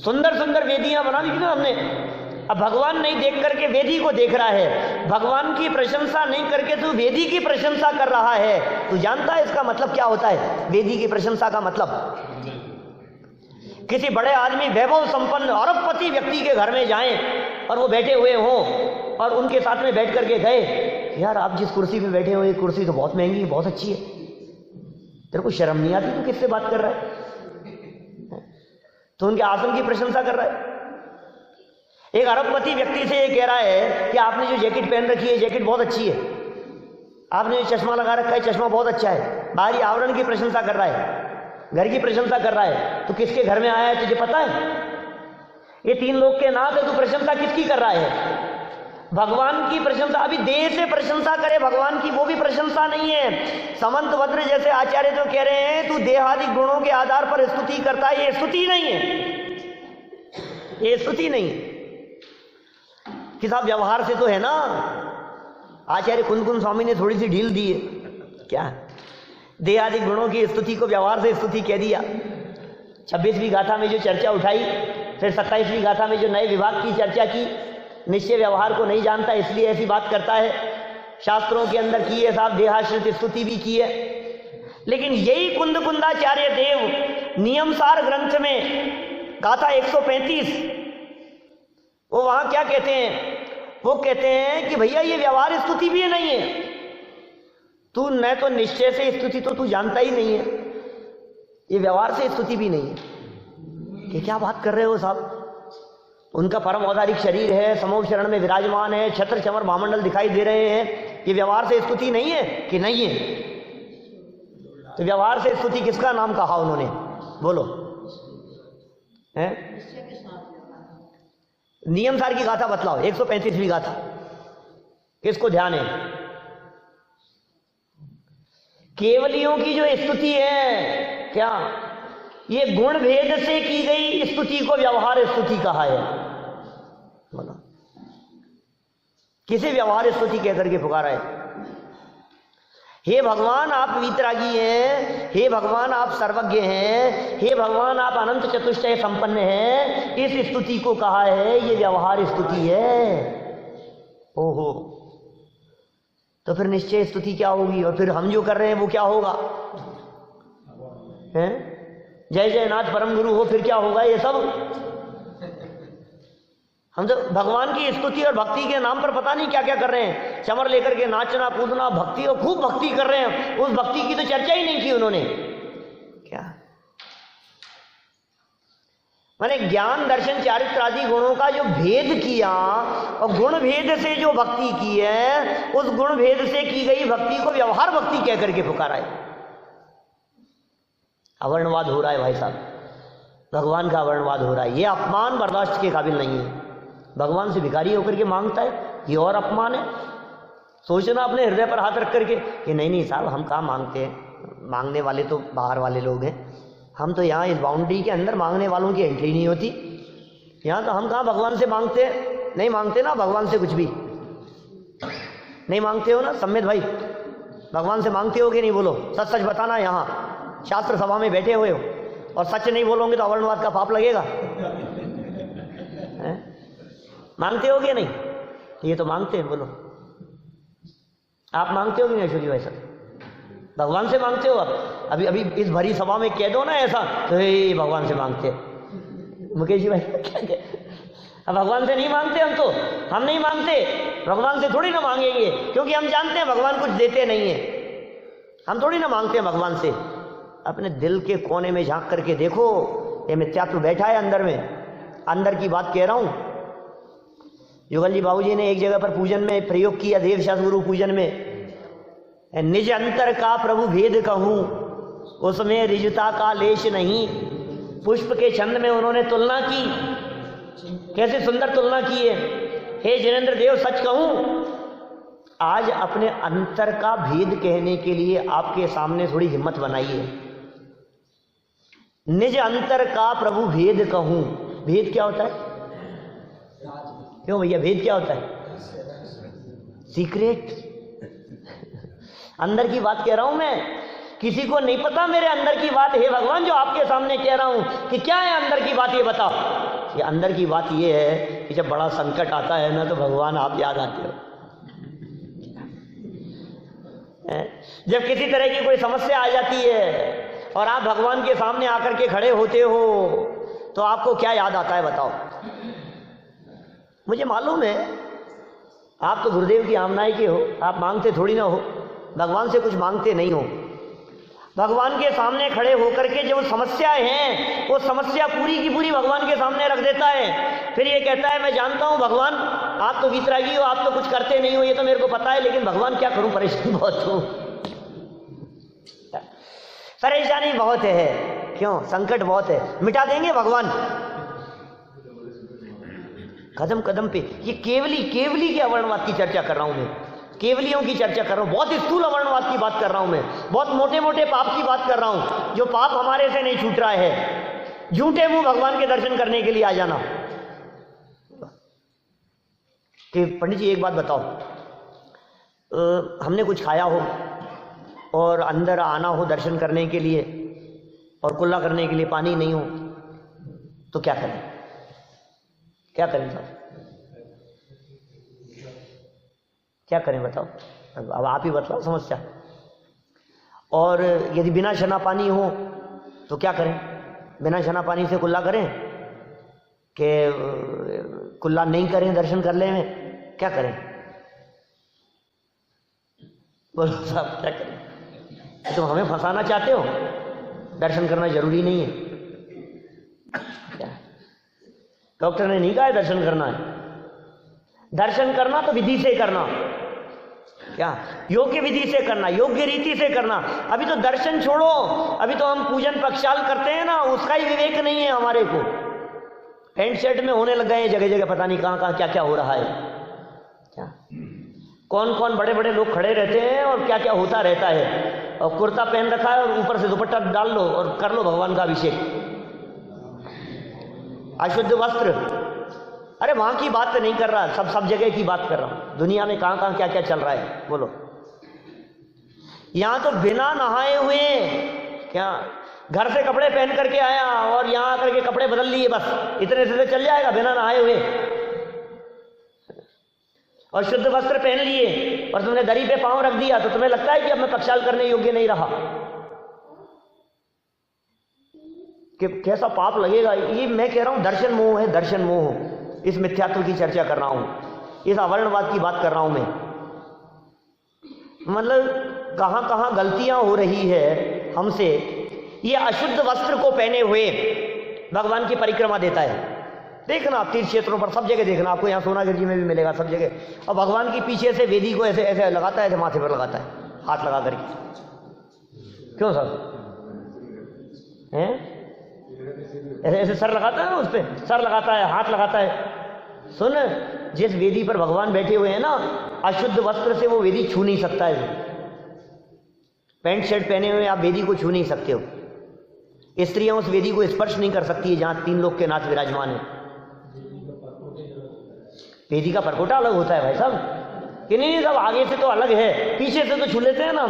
Speaker 1: सुंदर सुंदर वेदियां बना दी ना हमने। अब भगवान नहीं देख करके वेदी को देख रहा है, भगवान की प्रशंसा नहीं करके तू वेदी की प्रशंसा कर रहा है। तू जानता है इसका मतलब क्या होता है? वेदी की प्रशंसा का मतलब, किसी बड़े आदमी, वैभव संपन्न अरबपति व्यक्ति के घर में जाएं और वो बैठे हुए हों और उनके साथ में बैठ करके गए, यार आप जिस कुर्सी पे बैठे हो ये कुर्सी तो बहुत महंगी है, बहुत अच्छी है, तेरे को शर्म नहीं आती? तू किससे बात कर रहा है? तो उनके आसन की प्रशंसा कर रहा है। एक अरबपति व्यक्ति से ये कह रहा है कि आपने जो जैकेट पहन रखी है जैकेट बहुत अच्छी है, आपने जो चश्मा लगा रखा है चश्मा बहुत अच्छा है। बाहरी आवरण की प्रशंसा कर रहा है, घर की प्रशंसा कर रहा है। तो किसके घर में आया है तुझे पता है? ये तीन लोग के नाम है, तू प्रशंसा किसकी कर रहा है? भगवान की प्रशंसा। अभी देह से प्रशंसा करे भगवान की, वो भी प्रशंसा नहीं है। समंत भद्र जैसे आचार्य जो कह रहे हैं तू देहादि गुणों के आधार पर स्तुति करता है, ये स्तुति नहीं है, ये स्तुति नहीं है। कि साहब व्यवहार से तो है ना। आचार्य कुंदकुंद स्वामी ने थोड़ी सी ढील दी है। क्या? देहादि गुणों की स्तुति को व्यवहार से स्तुति कह दिया। 26वीं गाथा में जो चर्चा उठाई, फिर 27वीं गाथा में जो नए विभाग की चर्चा की, निश्चय व्यवहार को नहीं जानता इसलिए ऐसी बात करता है। शास्त्रों के अंदर की है साहब, देहाश्रित स्तुति भी की है। लेकिन यही कुंदकुंदाचार्य देव नियमसार ग्रंथ में गाथा 135, वो वहां क्या कहते हैं? वो कहते हैं कि भैया ये व्यवहार स्तुति भी नहीं है। तू न तो निश्चय से स्तुति तो तू जानता ही नहीं है, ये व्यवहार से स्तुति भी नहीं है। कि क्या बात कर रहे हो साहब? उनका परम औदारिक शरीर है, समोह शरण में विराजमान है, छत्र चमर महामंडल दिखाई दे रहे हैं, ये व्यवहार से स्तुति नहीं है कि नहीं है? तो व्यवहार से स्तुति किसका नाम कहा उन्होंने? बोलो है? नियमसार की गाथा बतलाओ, 135वीं गाथा, किसको ध्यान है? केवलियों की जो स्तुति है, क्या ये गुण भेद से की गई स्तुति को व्यवहार स्तुति कहा है? बोलो, किसे व्यवहार स्तुति कहकर के पुकारा है? हे भगवान आप वीतरागी हैं, हे भगवान आप सर्वज्ञ हैं, हे भगवान आप अनंत चतुष्टय संपन्न हैं, इस स्तुति को कहा है ये व्यवहार स्तुति है। ओहो, तो फिर निश्चय स्तुति क्या होगी? और फिर हम जो कर रहे हैं वो क्या होगा? हैं? जय जय नाथ परम गुरु हो, फिर क्या होगा? ये सब हम तो भगवान की स्तुति और भक्ति के नाम पर पता नहीं क्या क्या कर रहे हैं। चमर लेकर के नाचना कूदना, भक्ति, और खूब भक्ति कर रहे हैं। उस भक्ति की तो चर्चा ही नहीं की उन्होंने। क्या माने ज्ञान दर्शन चारित्र आदि गुणों का जो भेद किया और गुण भेद से जो भक्ति की है, उस गुण भेद से की गई भक्ति को व्यवहार भक्ति कह करके पुकारा है। अवर्णवाद हो रहा है भाई साहब, भगवान का अवर्णवाद हो रहा है। ये अपमान बर्दाश्त के काबिल नहीं है। भगवान से भिखारी होकर के मांगता है, ये और अपमान है। सोचना अपने हृदय पर हाथ रख करके कि नहीं साहब, हम कहाँ मांगते हैं, मांगने वाले तो बाहर वाले लोग हैं, हम तो यहाँ इस बाउंड्री के अंदर मांगने वालों की एंट्री नहीं होती। यहाँ तो हम कहाँ भगवान से मांगते हैं, नहीं मांगते ना भगवान से कुछ भी नहीं मांगते हो ना सम्मित भाई, भगवान से मांगते हो कि नहीं, बोलो सच सच बताना। यहाँ शास्त्र सभा में बैठे हुए हो और सच नहीं बोलोगे तो अवर्णवाद का पाप लगेगा। मांगते हो कि नहीं? ये तो मांगते हैं, बोलो आप मांगते हो कि नहीं अशोक भाई साहब? भगवान से मांगते हो आप? अभी अभी इस भरी सभा में कह दो ना ऐसा तो हे भगवान से मांगते मुकेश जी भाई क्या अब भगवान से नहीं मांगते हम नहीं मांगते, भगवान से थोड़ी ना मांगेंगे, क्योंकि हम जानते हैं भगवान कुछ देते नहीं है। हम थोड़ी ना मांगते हैं भगवान से। अपने दिल के कोने में झांक करके देखो, ये मिथ्यात्व बैठा है अंदर में, अंदर की बात कह रहा हूं। युगल जी बाबूजी ने एक जगह पर पूजन में प्रयोग किया, देवशास्त्र गुरु पूजन में, निज अंतर का प्रभु भेद कहूं, उसमें रिजता का लेश नहीं। पुष्प के छंद में उन्होंने तुलना की, कैसे सुंदर तुलना की है। हे जिनेंद्र देव सच कहूं, आज अपने अंतर का भेद कहने के लिए आपके सामने थोड़ी हिम्मत बनाई है। निज अंतर का प्रभु भेद कहूं। भेद क्या होता है? क्यों भैया भेद क्या होता है? सीक्रेट। अंदर की बात कह रहा हूं मैं, किसी को नहीं पता मेरे अंदर की बात। हे भगवान, जो आपके सामने कह रहा हूं कि क्या है अंदर की बात, ये बताओ। ये अंदर की बात ये है कि जब बड़ा संकट आता है ना तो भगवान आप याद आते हो। जब किसी तरह की कोई समस्या आ जाती है और आप भगवान के सामने आकर के खड़े होते हो तो आपको क्या याद आता है बताओ? मुझे मालूम है आप तो गुरुदेव की आमनाई के हो, आप मांगते थोड़ी ना हो, भगवान से कुछ मांगते नहीं हो। भगवान के सामने खड़े होकर के जो समस्या है वो समस्या पूरी की पूरी भगवान के सामने रख देता है। फिर ये कहता है मैं जानता हूं भगवान आप तो वितरागी हो, आप तो कुछ करते नहीं हो, ये तो मेरे को पता है, लेकिन भगवान क्या करूं, परेशान बहुत हूं, परेशानी बहुत है। क्यों? संकट बहुत है। मिटा देंगे भगवान कदम कदम पे। ये केवली के अवर्णवाद की चर्चा कर रहा हूं मैं, केवलियों की चर्चा कर रहा हूं, बहुत स्थूल अवर्णवाद की बात कर रहा हूं मैं, बहुत मोटे मोटे पाप की बात कर रहा हूं, जो पाप हमारे से नहीं छूट रहा है। झूठे मुंह भगवान के दर्शन करने के लिए आ जाना कि पंडित जी एक बात बताओ, हमने कुछ खाया हो और अंदर आना हो दर्शन करने के लिए और कुल्ला करने के लिए पानी नहीं हो तो क्या करें? क्या करें साहब? क्या करें बताओ? अब आप ही बताओ समस्या। और यदि बिना शना पानी हो तो क्या करें? बिना शना पानी से कुल्ला करें कि कुल्ला नहीं करें, दर्शन कर लें? क्या करें? बोलो साहब क्या करें? तुम हमें फंसाना चाहते हो? दर्शन करना जरूरी नहीं है क्या? डॉक्टर ने नहीं कहा है दर्शन करना है। दर्शन करना तो विधि से करना, क्या योग्य विधि से करना, योग्य रीति से करना। अभी तो दर्शन छोड़ो, अभी तो हम पूजन प्रक्षाल करते हैं ना, उसका ही विवेक नहीं है हमारे को। पैंट शर्ट में होने लग गए हैं जगह जगह, पता नहीं कहां कहां क्या क्या हो रहा है। क्या कौन कौन बड़े बड़े लोग खड़े रहते हैं और क्या क्या होता रहता है। और कुर्ता पहन रखा है और ऊपर से दुपट्टा डाल लो और कर लो भगवान का अभिषेक। अशुद्ध वस्त्र, अरे वहां की बात तो नहीं कर रहा, सब जगह की बात कर रहा हूं। दुनिया में कहां कहां क्या क्या चल रहा है बोलो। यहां तो बिना नहाए हुए, क्या घर से कपड़े पहन करके आया और यहां आकर के कपड़े बदल लिए, बस इतने से चल जाएगा बिना नहाए हुए। और शुद्ध वस्त्र पहन लिए और तुमने दरी पे पांव रख दिया तो तुम्हें लगता है कि अब मैं प्रक्षाल करने योग्य नहीं रहा? कि कैसा पाप लगेगा। ये मैं कह रहा हूं दर्शन मोह है, दर्शन मोह। इस मिथ्यात्व की चर्चा कर रहा हूं, इस अवर्णवाद की बात कर रहा हूं मैं। मतलब कहां कहां गलतियां हो रही है हमसे। ये अशुद्ध वस्त्र को पहने हुए भगवान की परिक्रमा देता है। देखना आप तीर्थ क्षेत्रों पर सब जगह देखना, आपको यहाँ सोनागिरी में भी मिलेगा सब जगह। और भगवान की पीछे से वेदी को ऐसे ऐसे लगाता है, ऐसे माथे पर लगाता है हाथ लगा करके। क्यों सर हैं? ऐसे ऐसे सर लगाता है ना, उस पर सर लगाता है, हाथ लगाता है। सुन, जिस वेदी पर भगवान बैठे हुए हैं ना, अशुद्ध वस्त्र से वो वेदी छू नहीं सकता है। पैंट शर्ट पहने हुए आप वेदी को छू नहीं सकते हो। स्त्रियां उस वेदी को स्पर्श नहीं कर सकती है जहां 3 लोग के नाथ विराजमान है। वेदी का परकोटा अलग होता है भाई साहब, कि नहीं सब आगे से तो अलग है, पीछे से तो छू लेते हैं ना।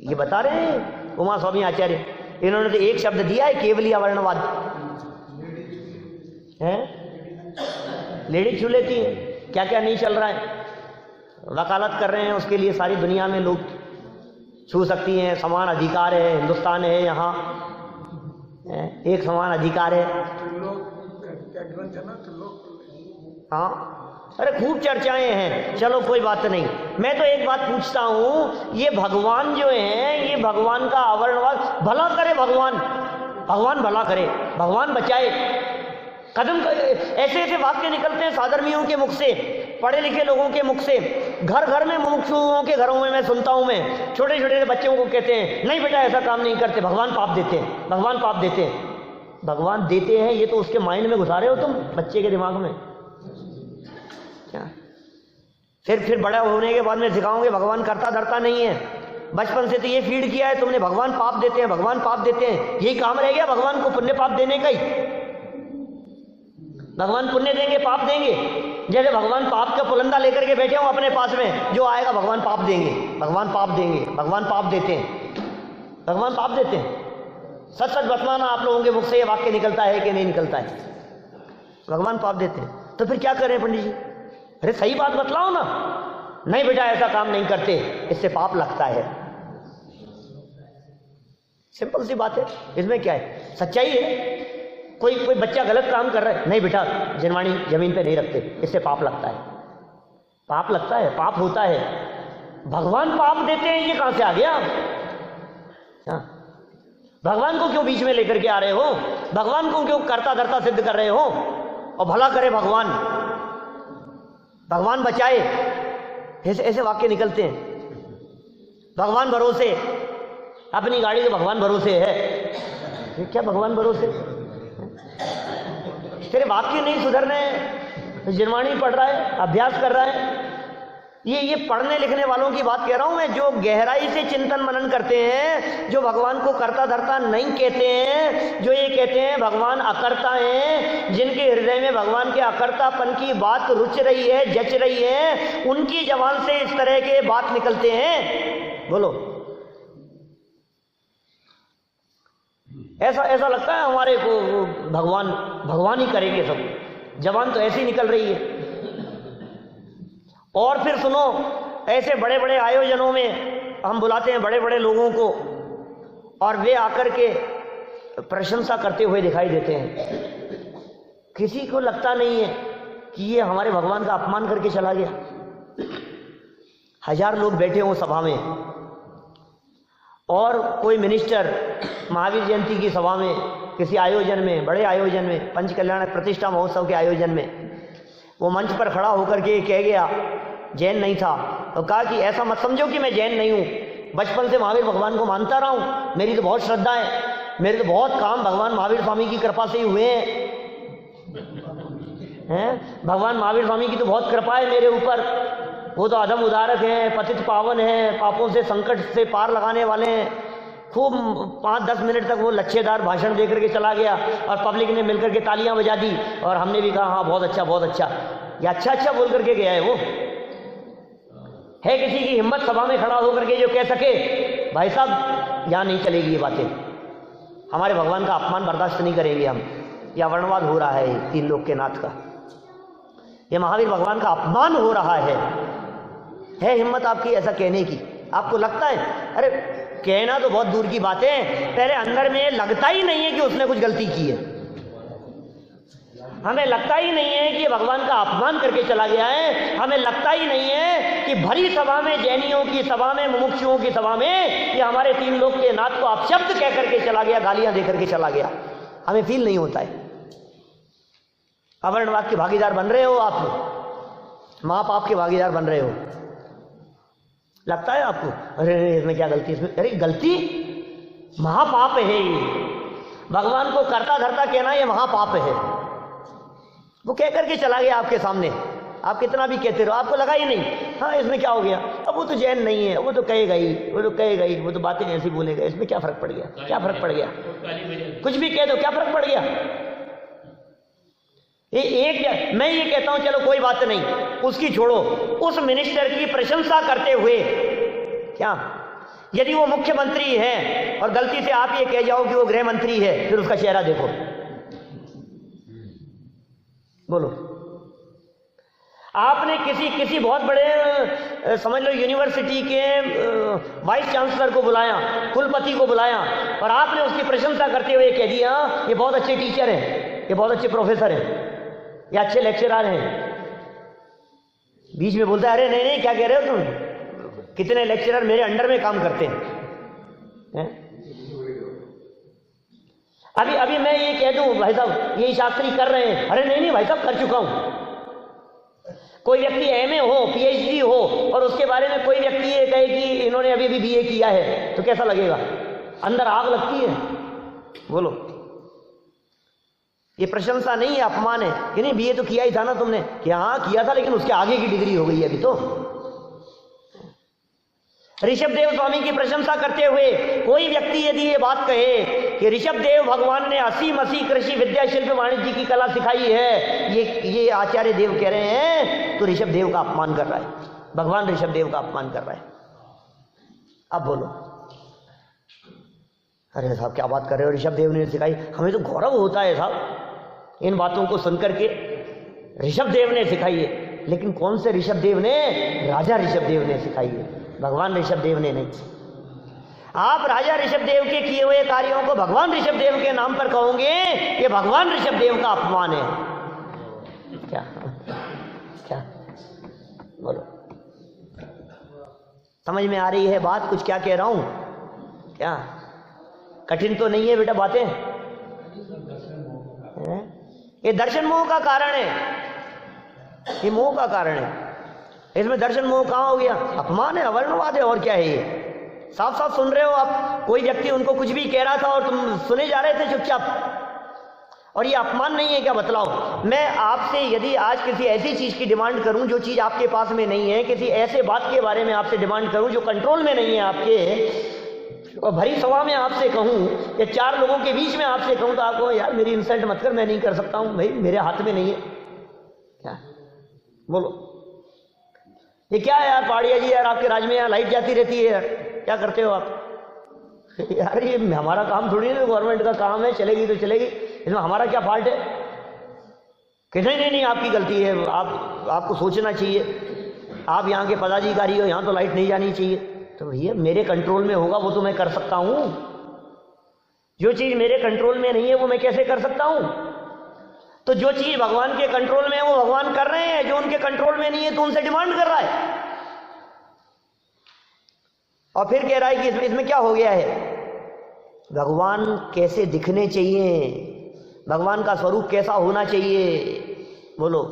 Speaker 1: ये बता रहे हैं उमा स्वामी आचार्य, इन्होंने तो एक शब्द दिया है, केवली अवर्णवाद है। लेडी छू लेती है, क्या क्या नहीं चल रहा है, वकालत कर रहे हैं उसके लिए सारी दुनिया में लोग छू सकती हैं, समान अधिकार है, हिंदुस्तान है यहाँ, एक समान अधिकार है। हाँ, अरे खूब चर्चाएं हैं, चलो कोई बात नहीं। मैं तो एक बात पूछता हूँ, ये भगवान जो है, ये भगवान का अवर्णवाद, भला करे भगवान, भगवान भला करे, भगवान बचाए, कदम ऐसे ऐसे वाक्य निकलते हैं साधर्मियों के मुख से, पढ़े लिखे लोगों के मुख से। घर घर में मुमुक्षुओं के घरों में मैं सुनता हूं, मैं छोटे छोटे बच्चों को कहते हैं, नहीं बेटा ऐसा काम नहीं करते, भगवान पाप देते हैं, भगवान पाप देते हैं। भगवान देते हैं ये तो उसके माइंड में घुसा रहे हो तुम, बच्चे के दिमाग में। क्या फिर बड़ा होने के बाद में सिखाओगे भगवान करता धरता नहीं है। बचपन से तो ये फीड किया है तुमने, भगवान पाप देते हैं, भगवान पाप देते हैं। यही काम रह गया भगवान को पुण्य पाप देने का ही। भगवान पुण्य देंगे पाप देंगे, जैसे भगवान पाप का पुलंदा लेकर के बैठे हो अपने पास में, जो आएगा भगवान पाप देंगे, भगवान पाप देंगे, भगवान पाप देते हैं, भगवान पाप देते हैं। सच सच बतलाना आप लोगों के मुख से ये वाक्य निकलता है कि नहीं निकलता है? भगवान पाप देते हैं। तो फिर क्या करें पंडित जी? अरे सही बात बतलाओ ना। नहीं बेटा ऐसा काम नहीं करते, इससे पाप लगता है। सिंपल सी बात है, इसमें क्या है? सच्चाई है। कोई बच्चा गलत काम कर रहा है, नहीं बेटा जिनवाणी जमीन पे नहीं रखते, इससे पाप लगता है। पाप लगता है, पाप होता है। भगवान पाप देते हैं, ये कहां से आ गया? भगवान को क्यों बीच में लेकर के आ रहे हो? भगवान को क्यों करता धरता सिद्ध कर रहे हो? और भला करे भगवान, भगवान बचाए, ऐसे ऐसे वाक्य निकलते हैं। भगवान भरोसे, अपनी गाड़ी तो भगवान भरोसे है। क्या भगवान भरोसे? तेरे वाक्य नहीं सुधरने, जिनवाणी पढ़ रहा है, अभ्यास कर रहा है। ये पढ़ने लिखने वालों की बात कह रहा हूं मैं, जो गहराई से चिंतन मनन करते हैं, जो भगवान को करता धरता नहीं कहते हैं, जो ये कहते हैं भगवान अकर्ता हैं, जिनके हृदय में भगवान के अकर्तापन की बात रुच रही है, जच रही है, उनकी जबान से इस तरह के बात निकलते हैं। बोलो, ऐसा लगता है हमारे को भगवान ही करेंगे सब। जबान तो ऐसी निकल रही है। और फिर सुनो, ऐसे बड़े बड़े आयोजनों में हम बुलाते हैं बड़े बड़े लोगों को, और वे आकर के प्रशंसा करते हुए दिखाई देते हैं। किसी को लगता नहीं है कि ये हमारे भगवान का अपमान करके चला गया। 1000 लोग बैठे हों सभा में, और कोई मिनिस्टर महावीर जयंती की सभा में, किसी आयोजन में, बड़े आयोजन में, पंच कल्याण प्रतिष्ठा महोत्सव के आयोजन में, वो मंच पर खड़ा होकर के कह गया, जैन नहीं था, तो कहा कि ऐसा मत समझो कि मैं जैन नहीं हूँ, बचपन से महावीर भगवान को मानता रहा हूँ, मेरी तो बहुत श्रद्धा है, मेरे तो बहुत काम भगवान महावीर स्वामी की कृपा से ही हुए हैं। भगवान महावीर स्वामी की तो बहुत कृपा है मेरे ऊपर, वो तो अधम उदारक हैं, पतित पावन हैं, पापों से संकट से पार लगाने वाले हैं। खूब 5-10 मिनट तक वो लच्छेदार भाषण देकर के चला गया, और पब्लिक ने मिलकर के तालियां बजा दी, और हमने भी कहा हाँ बहुत अच्छा बहुत अच्छा। ये अच्छा बोल करके गया है। वो है किसी की हिम्मत सभा में खड़ा होकर के जो कह सके भाई साहब यहाँ नहीं चलेगी ये बातें, हमारे भगवान का अपमान बर्दाश्त नहीं करेंगे हम, यह वर्णवाद हो रहा है 3 लोग के नाथ का, ये महावीर भगवान का अपमान हो रहा है हिम्मत आपकी ऐसा कहने की? आपको लगता है? अरे कहना तो बहुत दूर की बात है, तेरे अंदर में लगता ही नहीं है कि उसने कुछ गलती की है। हमें लगता ही नहीं है कि भगवान का अपमान करके चला गया है, हमें लगता ही नहीं है कि भरी सभा में, जैनियों की सभा में, मुमुक्षुओं की सभा में, ये हमारे 3 लोग के नाथ को आप शब्द कह करके चला गया, गालियां दे करके चला गया, हमें फील नहीं होता है। अवर्णवाद के भागीदार बन रहे हो आप, महापाप के भागीदार बन रहे हो, लगता है आपको? अरे इसमें क्या गलती, इसमें अरे गलती, महापाप है ये, भगवान को करता धरता कहना ये महापाप है। वो कह करके चला गया आपके सामने, आप कितना भी कहते रहो, आपको लगा ही नहीं, हाँ इसमें क्या हो गया, अब वो तो जैन नहीं है, वो तो कहेगा ही, वो तो कहेगा ही, वो तो बातें ऐसी बोलेगा, इसमें क्या फर्क पड़ गया, क्या फर्क पड़ गया, कुछ भी कह दो, क्या फर्क पड़ गया। मैं ये कहता हूं चलो कोई बात नहीं, उसकी छोड़ो, उस मिनिस्टर की प्रशंसा करते हुए, क्या यदि वो मुख्यमंत्री है और गलती से आप ये कह जाओ कि वो गृह मंत्री है, फिर उसका चेहरा देखो, बोलो। आपने किसी बहुत बड़े समझ लो यूनिवर्सिटी के वाइस चांसलर को बुलाया, कुलपति को बुलाया, और आपने उसकी प्रशंसा करते हुए कह दिया ये बहुत अच्छे टीचर हैं, ये बहुत अच्छे प्रोफेसर हैं, ये अच्छे लेक्चरर हैं। बीच में बोलता है अरे नहीं क्या कह रहे हो तुम, कितने लेक्चरर मेरे अंडर में काम करते हैं? अभी मैं ये कह दूं भाई साहब ये शास्त्री कर रहे हैं, अरे नहीं भाई साहब कर चुका हूं। कोई व्यक्ति एमए हो, पीएचडी हो, और उसके बारे में कोई व्यक्ति ये कहे कि इन्होंने अभी बीए किया है, तो कैसा लगेगा? अंदर आग लगती है। बोलो, ये प्रशंसा नहीं है, अपमान है कि नहीं बीए तो किया ही था ना तुमने, कि हाँ किया था, लेकिन उसके आगे की डिग्री हो गई है अभी तो। ऋषभदेव स्वामी की प्रशंसा करते हुए कोई व्यक्ति यदि ये बात कहे कि ऋषभदेव भगवान ने 80 कृषि विद्या शिल्प वाणिज्य की कला सिखाई है, ये आचार्य देव कह रहे हैं, तो ऋषभदेव का अपमान कर रहा है, भगवान ऋषभदेव का अपमान कर रहा है। अब बोलो, अरे साहब क्या बात कर रहे हो, ऋषभदेव ने सिखाई, हमें तो गौरव होता है साहब इन बातों को सुनकर के, ऋषभदेव ने सिखाई है। लेकिन कौन से ऋषभदेव ने? राजा ऋषभदेव ने सिखाई है, भगवान ऋषभदेव ने नहीं। आप राजा ऋषभदेव के किए हुए कार्यों को भगवान ऋषभदेव के नाम पर कहोगे, ये भगवान ऋषभदेव का अपमान है। क्या बोलो, समझ में आ रही है बात? कुछ क्या कह रहा हूं? क्या कठिन तो नहीं है बेटा बातें? ये दर्शन मोह का कारण है, ये मोह का कारण है। इसमें दर्शन मोह कहां हो गया? अपमान है, अवर्णवाद है, और क्या है ये? साफ साफ सुन रहे हो आप, कोई व्यक्ति उनको कुछ भी कह रहा था और तुम सुने जा रहे थे चुपचाप, और ये अपमान नहीं है क्या? बतलाओ। मैं आपसे यदि आज किसी ऐसी चीज की डिमांड करूं जो चीज आपके पास में नहीं है, किसी ऐसे बात के बारे में आपसे डिमांड करूं जो कंट्रोल में नहीं है आपके, और भरी सभा में आपसे कहूं या 4 लोगों के बीच में आपसे कहूं, तो आपको यार मेरी इंसल्ट मत कर, मैं नहीं कर सकता हूं, भाई मेरे हाथ में नहीं है। क्या बोलो, ये क्या है यार पहाड़िया जी, यार आपके राज्य में यार लाइट जाती रहती है यार, क्या करते हो आप? यार ये हमारा काम थोड़ी है, गवर्नमेंट का काम है, चलेगी तो चलेगी, इसमें हमारा क्या फॉल्ट है? कि नहीं आपकी गलती है, आपको सोचना चाहिए, आप यहाँ के पदाधिकारी हो, यहाँ तो लाइट नहीं जानी चाहिए। तो भैया मेरे कंट्रोल में होगा वो तो मैं कर सकता हूँ, जो चीज मेरे कंट्रोल में नहीं है वो मैं कैसे कर सकता हूँ? तो जो चीज भगवान के कंट्रोल में है वो भगवान कर रहे हैं, जो उनके कंट्रोल में नहीं है तो उनसे डिमांड कर रहा है, और फिर कह रहा है कि इसमें क्या हो गया है? भगवान कैसे दिखने चाहिए, भगवान का स्वरूप कैसा होना चाहिए? बोलो।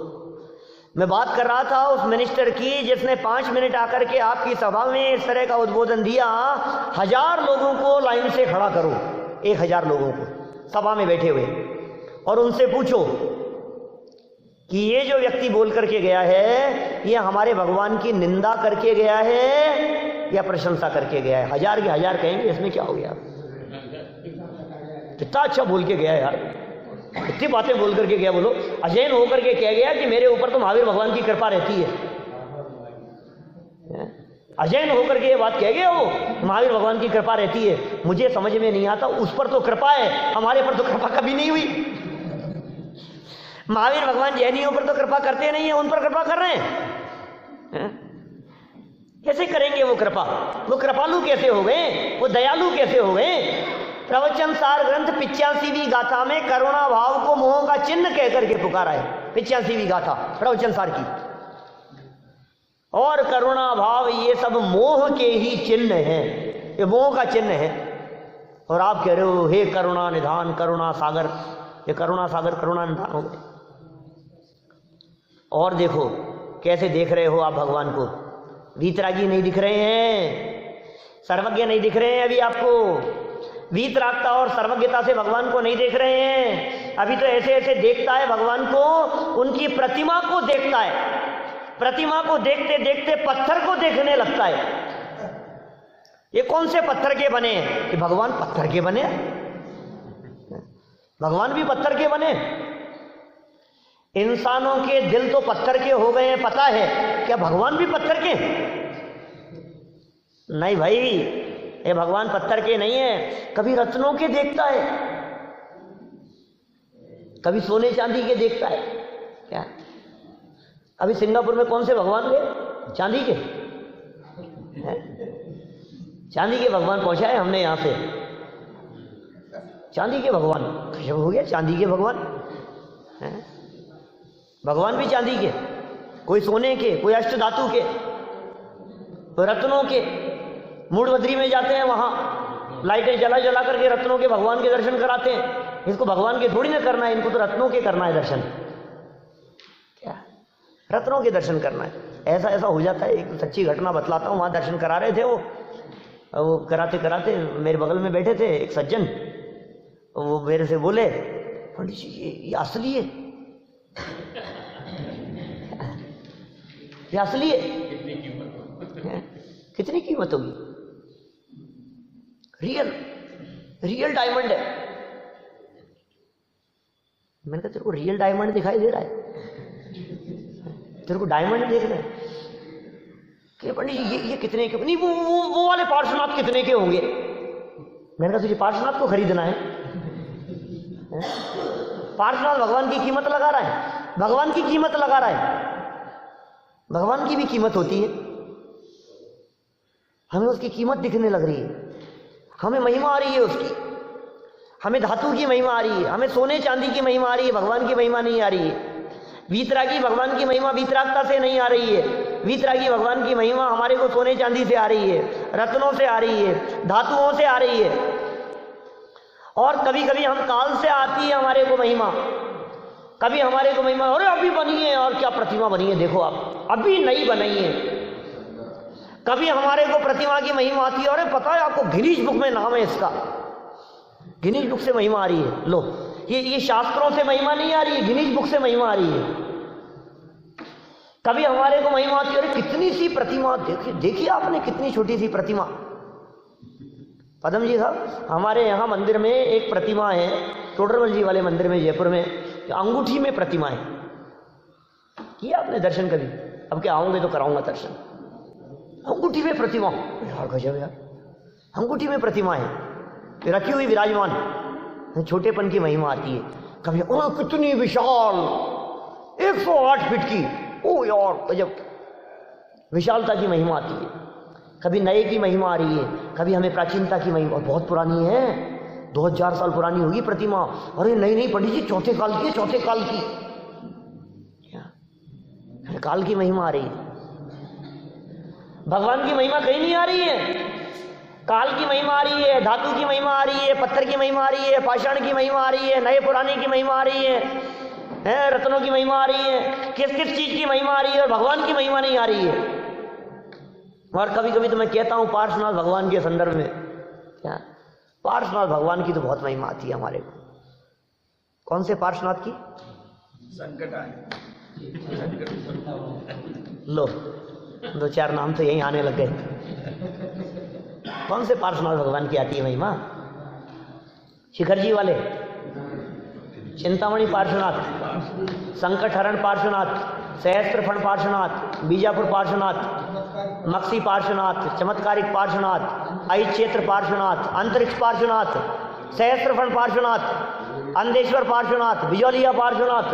Speaker 1: मैं बात कर रहा था उस मिनिस्टर की जिसने 5 मिनट आकर के आपकी सभा में इस तरह का उद्बोधन दिया, 1000 लोगों को लाइन से खड़ा करो, 1000 लोगों को सभा में बैठे हुए, और उनसे पूछो कि ये जो व्यक्ति बोल करके गया है ये हमारे भगवान की निंदा करके गया है या प्रशंसा करके गया है? 1000 के 1000 कहेंगे, इसमें क्या हो गया? कितना अच्छा बोल के गया यार, कितनी बातें बोल करके गया। बोलो, अजैन होकर के कह गया कि मेरे ऊपर तो महावीर भगवान की कृपा रहती है। अजैन होकर के ये बात कह गया, वो महावीर भगवान की कृपा रहती है। मुझे समझ में नहीं आता, उस पर तो कृपा है, हमारे पर तो कृपा कभी नहीं हुई। महावीर भगवान जैनियों पर तो कृपा करते नहीं है, उन पर कृपा कर रहे हैं। कैसे करेंगे वो कृपा? वो कृपालु कैसे हो गए? वो दयालु कैसे हो गए? प्रवचन सार ग्रंथ 85वीं गाथा में करुणा भाव को मोह का चिन्ह कह करके पुकारा है। 85वीं गाथा प्रवचन सार की, और करुणा सब मोह के ही चिन्ह हैं, ये मोह का चिन्ह है। और आप कह रहे हो हे करुणा निधान करुणा सागर, ये करुणा सागर करुणा निधान हो गए। और देखो कैसे देख रहे हो आप भगवान को, वीतरागी नहीं दिख रहे हैं, सर्वज्ञ नहीं दिख रहे हैं अभी आपको। वीतरागता और सर्वज्ञता से भगवान को नहीं देख रहे हैं अभी, तो ऐसे ऐसे देखता है भगवान को, उनकी प्रतिमा को देखता है, प्रतिमा को देखते देखते पत्थर को देखने लगता है। ये कौन से पत्थर के बने हैं? कि भगवान पत्थर के बने, भगवान भी पत्थर के बने। इंसानों के दिल तो पत्थर के हो गए हैं, पता है, क्या भगवान भी पत्थर के? नहीं भाई, ये भगवान पत्थर के नहीं है। कभी रत्नों के देखता है, कभी सोने चांदी के देखता है। क्या अभी सिंगापुर में कौन से भगवान गए? चांदी के हैं? चांदी के भगवान पहुंचाए हमने यहां से, चांदी के भगवान। गजब हो गया, चांदी के भगवान हैं? भगवान भी चांदी के, कोई सोने के, कोई अष्ट धातु के, कोई रत्नों के। मूडबद्री में जाते हैं, वहां लाइटें जला जला करके रत्नों के भगवान के दर्शन कराते हैं। इसको भगवान के थोड़ी ना करना है, इनको तो रत्नों के करना है दर्शन। क्या रत्नों के दर्शन करना है? ऐसा ऐसा हो जाता है। एक सच्ची घटना बतलाता हूँ, वहां दर्शन करा रहे थे वो कराते कराते मेरे बगल में बैठे थे एक सज्जन, वो मेरे से बोले, पंडित जी ये असली है, ये असली है, कितनी कीमत होगी? रियल डायमंड है। मैंने कहा तेरे को रियल डायमंड दिखाई दे रहा है? तेरे को डायमंड देख रहे हैं? कि पंडित जी ये कितने के? नहीं वो वाले पार्श्वनाथ कितने के होंगे? मैंने कहा तुझे पार्श्वनाथ को खरीदना है? पार्श्वनाथ भगवान की कीमत लगा रहा है, भगवान की कीमत लगा रहा है। भगवान की भी कीमत होती है, हमें उसकी कीमत दिखने लग रही है, हमें महिमा आ रही है उसकी, हमें धातु की महिमा आ रही है, हमें सोने चांदी की महिमा आ रही है, भगवान की महिमा नहीं आ रही है। वीतरागी भगवान की महिमा वीतरागता से नहीं आ रही है, वीतरागी भगवान की महिमा हमारे को सोने चांदी से आ रही है, रत्नों से आ रही है, धातुओं से आ रही है। और कभी कभी हम काल से आती है हमारे को महिमा, कभी हमारे को महिमा अरे अभी बनी है, और क्या प्रतिमा बनी है देखो आप, अभी नहीं बनाई है। कभी हमारे को प्रतिमा की महिमा आती है, अरे पता है आपको गिनीज बुक में नाम है इसका, गिनीज बुक से महिमा आ रही है। लो ये शास्त्रों से महिमा नहीं आ रही है, गिनीज बुक से महिमा आ रही है। कभी हमारे को महिमा आती है, अरे कितनी सी प्रतिमा, देखिए आपने कितनी छोटी सी प्रतिमा। पदम जी साहब, हमारे यहाँ मंदिर में एक प्रतिमा है, टोडरमल जी वाले मंदिर में जयपुर में, अंगूठी में प्रतिमा है। किया आपने दर्शन कभी? अब क्या आऊंगे तो कराऊंगा दर्शन। अंगूठी में प्रतिमा, यार गजब यार, अंगूठी में प्रतिमा है रखी हुई विराजमान, छोटेपन की महिमा आती है। कभी ओ कितनी विशाल, 108 फीट की, ओ यार गजब, विशालता की महिमा आती है। कभी नए की महिमा आ रही है, कभी हमें प्राचीनता की महिमा, बहुत पुरानी है, 2000 साल पुरानी होगी प्रतिमा। अरे नहीं पंडित जी, चौथे काल की है, चौथे काल की। क्या काल की महिमा आ रही है? भगवान की महिमा कहीं नहीं आ रही है। काल की महिमा आ रही है, धातु की महिमा आ रही है, पत्थर की महिमा आ रही है, पाषाण की महिमा आ रही है, नए पुराने की महिमा आ रही है, रत्नों की महिमा आ रही है, किस किस चीज की महिमा आ रही है, और भगवान की महिमा नहीं आ रही है। और कभी कभी तो मैं कहता हूं पार्श्वनाथ भगवान के संदर्भ में, क्या पार्श्वनाथ भगवान की तो बहुत महिमा आती है हमारे को। कौन से पार्श्वनाथ की?
Speaker 2: संकट आए,
Speaker 1: लो 2-4 नाम तो यहीं आने लग गए। कौन से पार्श्वनाथ भगवान की आती है महिमा? शिखर जी वाले, चिंतामणि पार्श्वनाथ, संकट हरण पार्श्वनाथ, सहस्त्र फण पार्श्वनाथ, बीजापुर पार्श्वनाथ, मक्सी पार्श्वनाथ, चमत्कारिक पार्श्वनाथ, आई क्षेत्र पार्श्वनाथ, अंतरिक्ष पार्श्वनाथ, सहस्त्र फण पार्श्वनाथ, अंधेश्वर पार्श्वनाथ, बिजौलिया पार्श्वनाथ,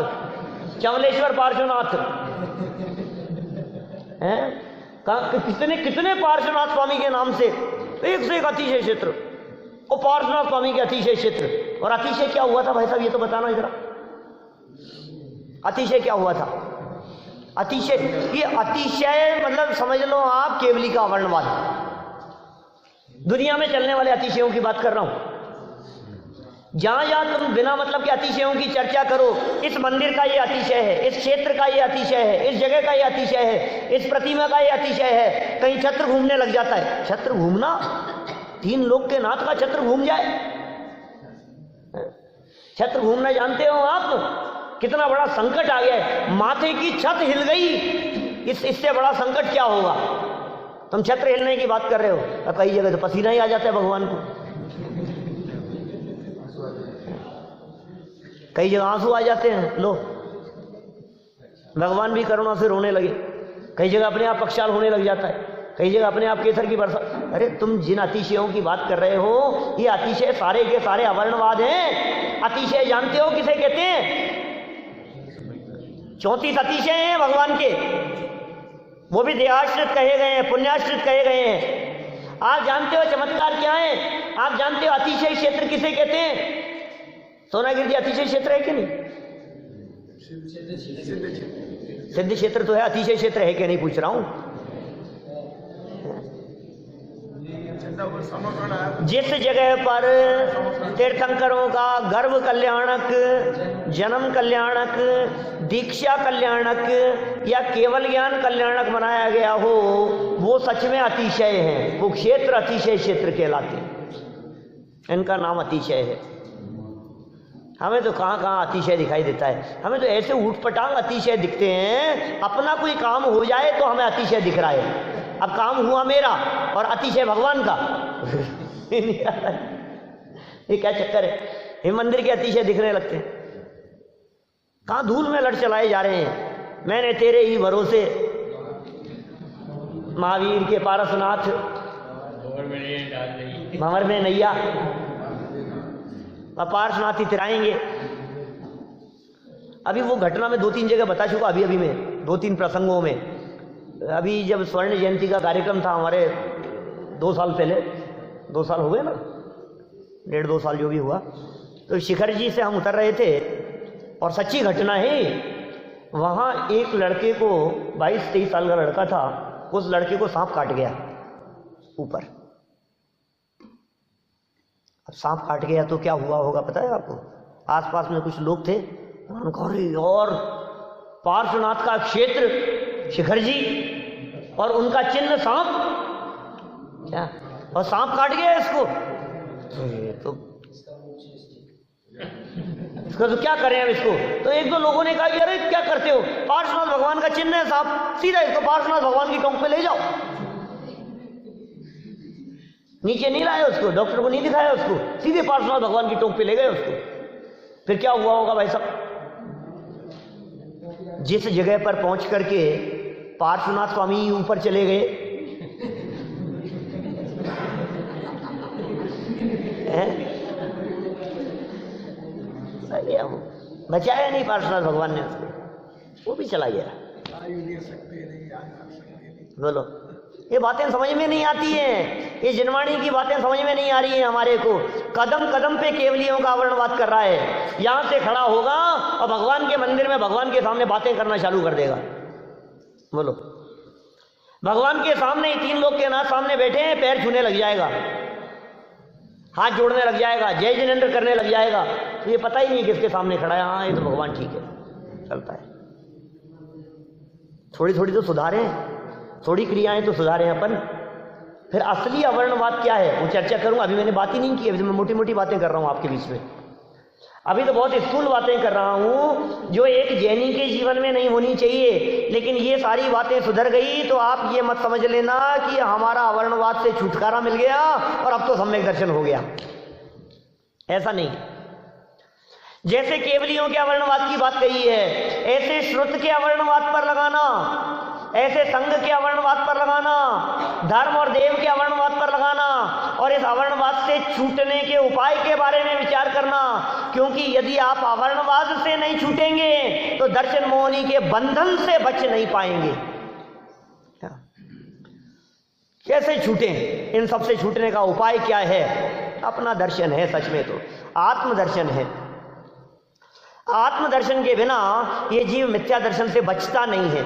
Speaker 1: चमलेश्वर पार्श्वनाथ हैं। कितने कितने पार्श्वनाथ स्वामी के नाम से, एक से एक अतिशय क्षेत्र, और पार्श्वनाथ स्वामी के अतिशय क्षेत्र। और अतिशय क्या हुआ था भाई साहब, ये तो बताना इधर, अतिशय क्या हुआ था? अतिशय, ये अतिशय मतलब समझ लो आप केवली का अवर्णवाद, दुनिया में चलने वाले अतिशयों की बात कर रहा हूं। जहां जहां तुम बिना मतलब के अतिशयों की चर्चा करो, इस मंदिर का ये अतिशय है, इस क्षेत्र का ये अतिशय है, इस जगह का ये अतिशय है, इस प्रतिमा का ये अतिशय है, कहीं छत्र घूमने लग जाता है। छत्र घूमना, 3 लोग के नाथ का छत्र घूम जाए। छत्र घूमना जानते हो आप, कितना बड़ा संकट आ गया है, माथे की छत हिल गई, इससे बड़ा संकट क्या होगा। तुम छत्र हिलने की बात कर रहे हो, कई जगह तो पसीना ही आ जाता है भगवान को, कई जगह आंसू आ जाते हैं, लो भगवान भी करुणा से रोने लगे, कई जगह अपने आप पक्षाल होने लग जाता है, कई जगह अपने आप केसर की बरसा। अरे तुम जिन अतिशयों की बात कर रहे हो, ये अतिशय सारे के सारे अवर्णवाद हैं। अतिशय जानते हो किसे कहते हैं? 34 अतिशय हैं भगवान के, वो भी देहाश्रित कहे गए हैं, पुण्याश्रित कहे गए हैं। आप जानते हो चमत्कार क्या है? आप जानते हो अतिशय क्षेत्र किसे कहते हैं? सोनागिरी जी अतिशय क्षेत्र है कि नहीं? सिद्ध क्षेत्र तो है, अतिशय क्षेत्र है कि नहीं पूछ रहा हूं। जिस जगह पर तीर्थंकरों का गर्भ कल्याणक, जन्म कल्याणक, दीक्षा कल्याणक या केवल ज्ञान कल्याणक बनाया गया हो, वो सच में अतिशय है। वो क्षेत्र अतिशय क्षेत्र कहलाते हैं, इनका नाम अतिशय है। हमें तो कहाँ कहाँ अतिशय दिखाई देता है, हमें तो ऐसे ऊटपटांग अतिशय दिखते हैं। अपना कोई काम हो जाए तो हमें अतिशय दिख रहा है। अब काम हुआ मेरा और अतिशय भगवान का ये क्या चक्कर है? ये मंदिर के अतिशय दिखने लगते हैं। कहाँ धूल में लड़ चलाए जा रहे हैं। मैंने तेरे ही भरोसे, महावीर के पारसनाथ, भंवर में नैया, पार्श्वनाथ ही तिराएंगे। अभी वो घटना में 2-3 जगह बता चुका, अभी में 2-3 प्रसंगों में। अभी जब स्वर्ण जयंती का कार्यक्रम था हमारे 2 साल पहले, 2 साल हो गए ना, 1.5-2 साल जो भी हुआ, तो शिखर जी से हम उतर रहे थे और सच्ची घटना है, वहाँ एक लड़के को, 22-23 साल का लड़का था, उस लड़के को सांप काट गया ऊपर। अब सांप काट गया तो क्या हुआ होगा पता है आपको? आसपास में कुछ लोग थे, और पार्श्वनाथ का क्षेत्र शिखर जी और उनका चिन्ह सांप, क्या, और सांप काट गया इसको, तो इसको तो क्या करें अब इसको? तो 1-2 लोगों ने कहा कि अरे क्या करते हो, पार्श्वनाथ भगवान का चिन्ह है सांप, सीधा इसको पार्श्वनाथ भगवान की टोंक पे ले जाओ। नीचे नहीं लाए उसको, डॉक्टर को नहीं दिखाया उसको, सीधे पार्श्वनाथ भगवान की टोंक पे ले गए उसको। फिर क्या हुआ होगा भाई साहब? जिस जगह पर पहुंच करके पार्श्वनाथ स्वामी ऊपर चले गए, बचाया नहीं पार्श्वनाथ भगवान ने उसको, वो भी चला गया। बोलो, ये बातें समझ में नहीं आती हैं, ये जिनवाणी की बातें समझ में नहीं आ रही हैं हमारे को। कदम कदम पे केवलियों का वर्णवाद कर रहा है। यहां से खड़ा होगा और भगवान के मंदिर में भगवान के सामने बातें करना चालू कर देगा। बोलो, भगवान के सामने ही 3 लोग के नाथ सामने बैठे हैं, पैर छूने लग जाएगा, हाथ जोड़ने लग जाएगा, जय जिनेंद्र करने लग जाएगा, तो ये पता ही नहीं किसके सामने खड़ा है। हाँ, ये तो भगवान, ठीक है, चलता है। थोड़ी थोड़ी तो सुधारें, थोड़ी क्रियाएं तो सुधारें अपन। फिर असली अवर्णवाद क्या है वो चर्चा करूंगा। अभी मैंने बात ही नहीं की, अभी तो मैं मोटी मोटी बातें कर रहा हूं आपके बीच में। अभी तो बहुत स्थूल बातें कर रहा हूं जो एक जैनी के जीवन में नहीं होनी चाहिए। लेकिन ये सारी बातें सुधर गई तो आप ये मत समझ लेना कि हमारा अवर्णवाद से छुटकारा मिल गया और अब तो सम्यक दर्शन हो गया। ऐसा नहीं। जैसे केवलियों के अवर्णवाद की बात कही है, ऐसे श्रुत के अवर्णवाद पर लगाना, ऐसे संघ के अवर्णवाद पर लगाना, धर्म और देव के अवर्णवाद पर लगाना और इस अवर्णवाद से छूटने के उपाय के बारे में विचार करना। क्योंकि यदि आप अवर्णवाद से नहीं छूटेंगे तो दर्शन मोहनी के बंधन से बच नहीं पाएंगे। कैसे छूटें? इन सब से छूटने का उपाय क्या है? अपना दर्शन है, सच में तो आत्मदर्शन है। आत्मदर्शन के बिना ये जीव मिथ्या दर्शन से बचता नहीं है।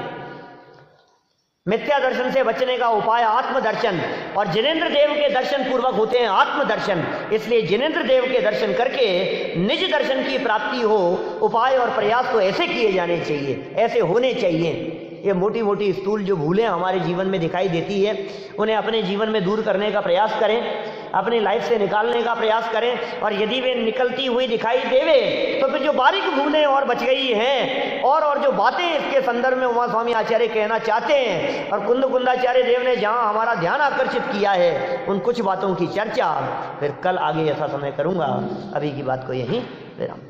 Speaker 1: मिथ्या दर्शन से बचने का उपाय आत्मदर्शन, और जिनेंद्र देव के दर्शन पूर्वक होते हैं आत्मदर्शन। इसलिए जिनेंद्र देव के दर्शन करके निज दर्शन की प्राप्ति हो, उपाय और प्रयास तो ऐसे किए जाने चाहिए, ऐसे होने चाहिए। ये मोटी मोटी स्थूल जो भूलें हमारे जीवन में दिखाई देती है, उन्हें अपने जीवन में दूर करने का प्रयास करें, अपनी लाइफ से निकालने का प्रयास करें। और यदि वे निकलती हुई दिखाई देवे तो फिर जो बारीक भूलें और बच गई हैं और जो बातें इसके संदर्भ में उमा स्वामी आचार्य कहना चाहते हैं और कुंद कुंदाचार्य देव ने जहाँ हमारा ध्यान आकर्षित किया है, उन कुछ बातों की चर्चा फिर कल आगे ऐसा समय करूँगा। अभी की बात को यहीं विराम।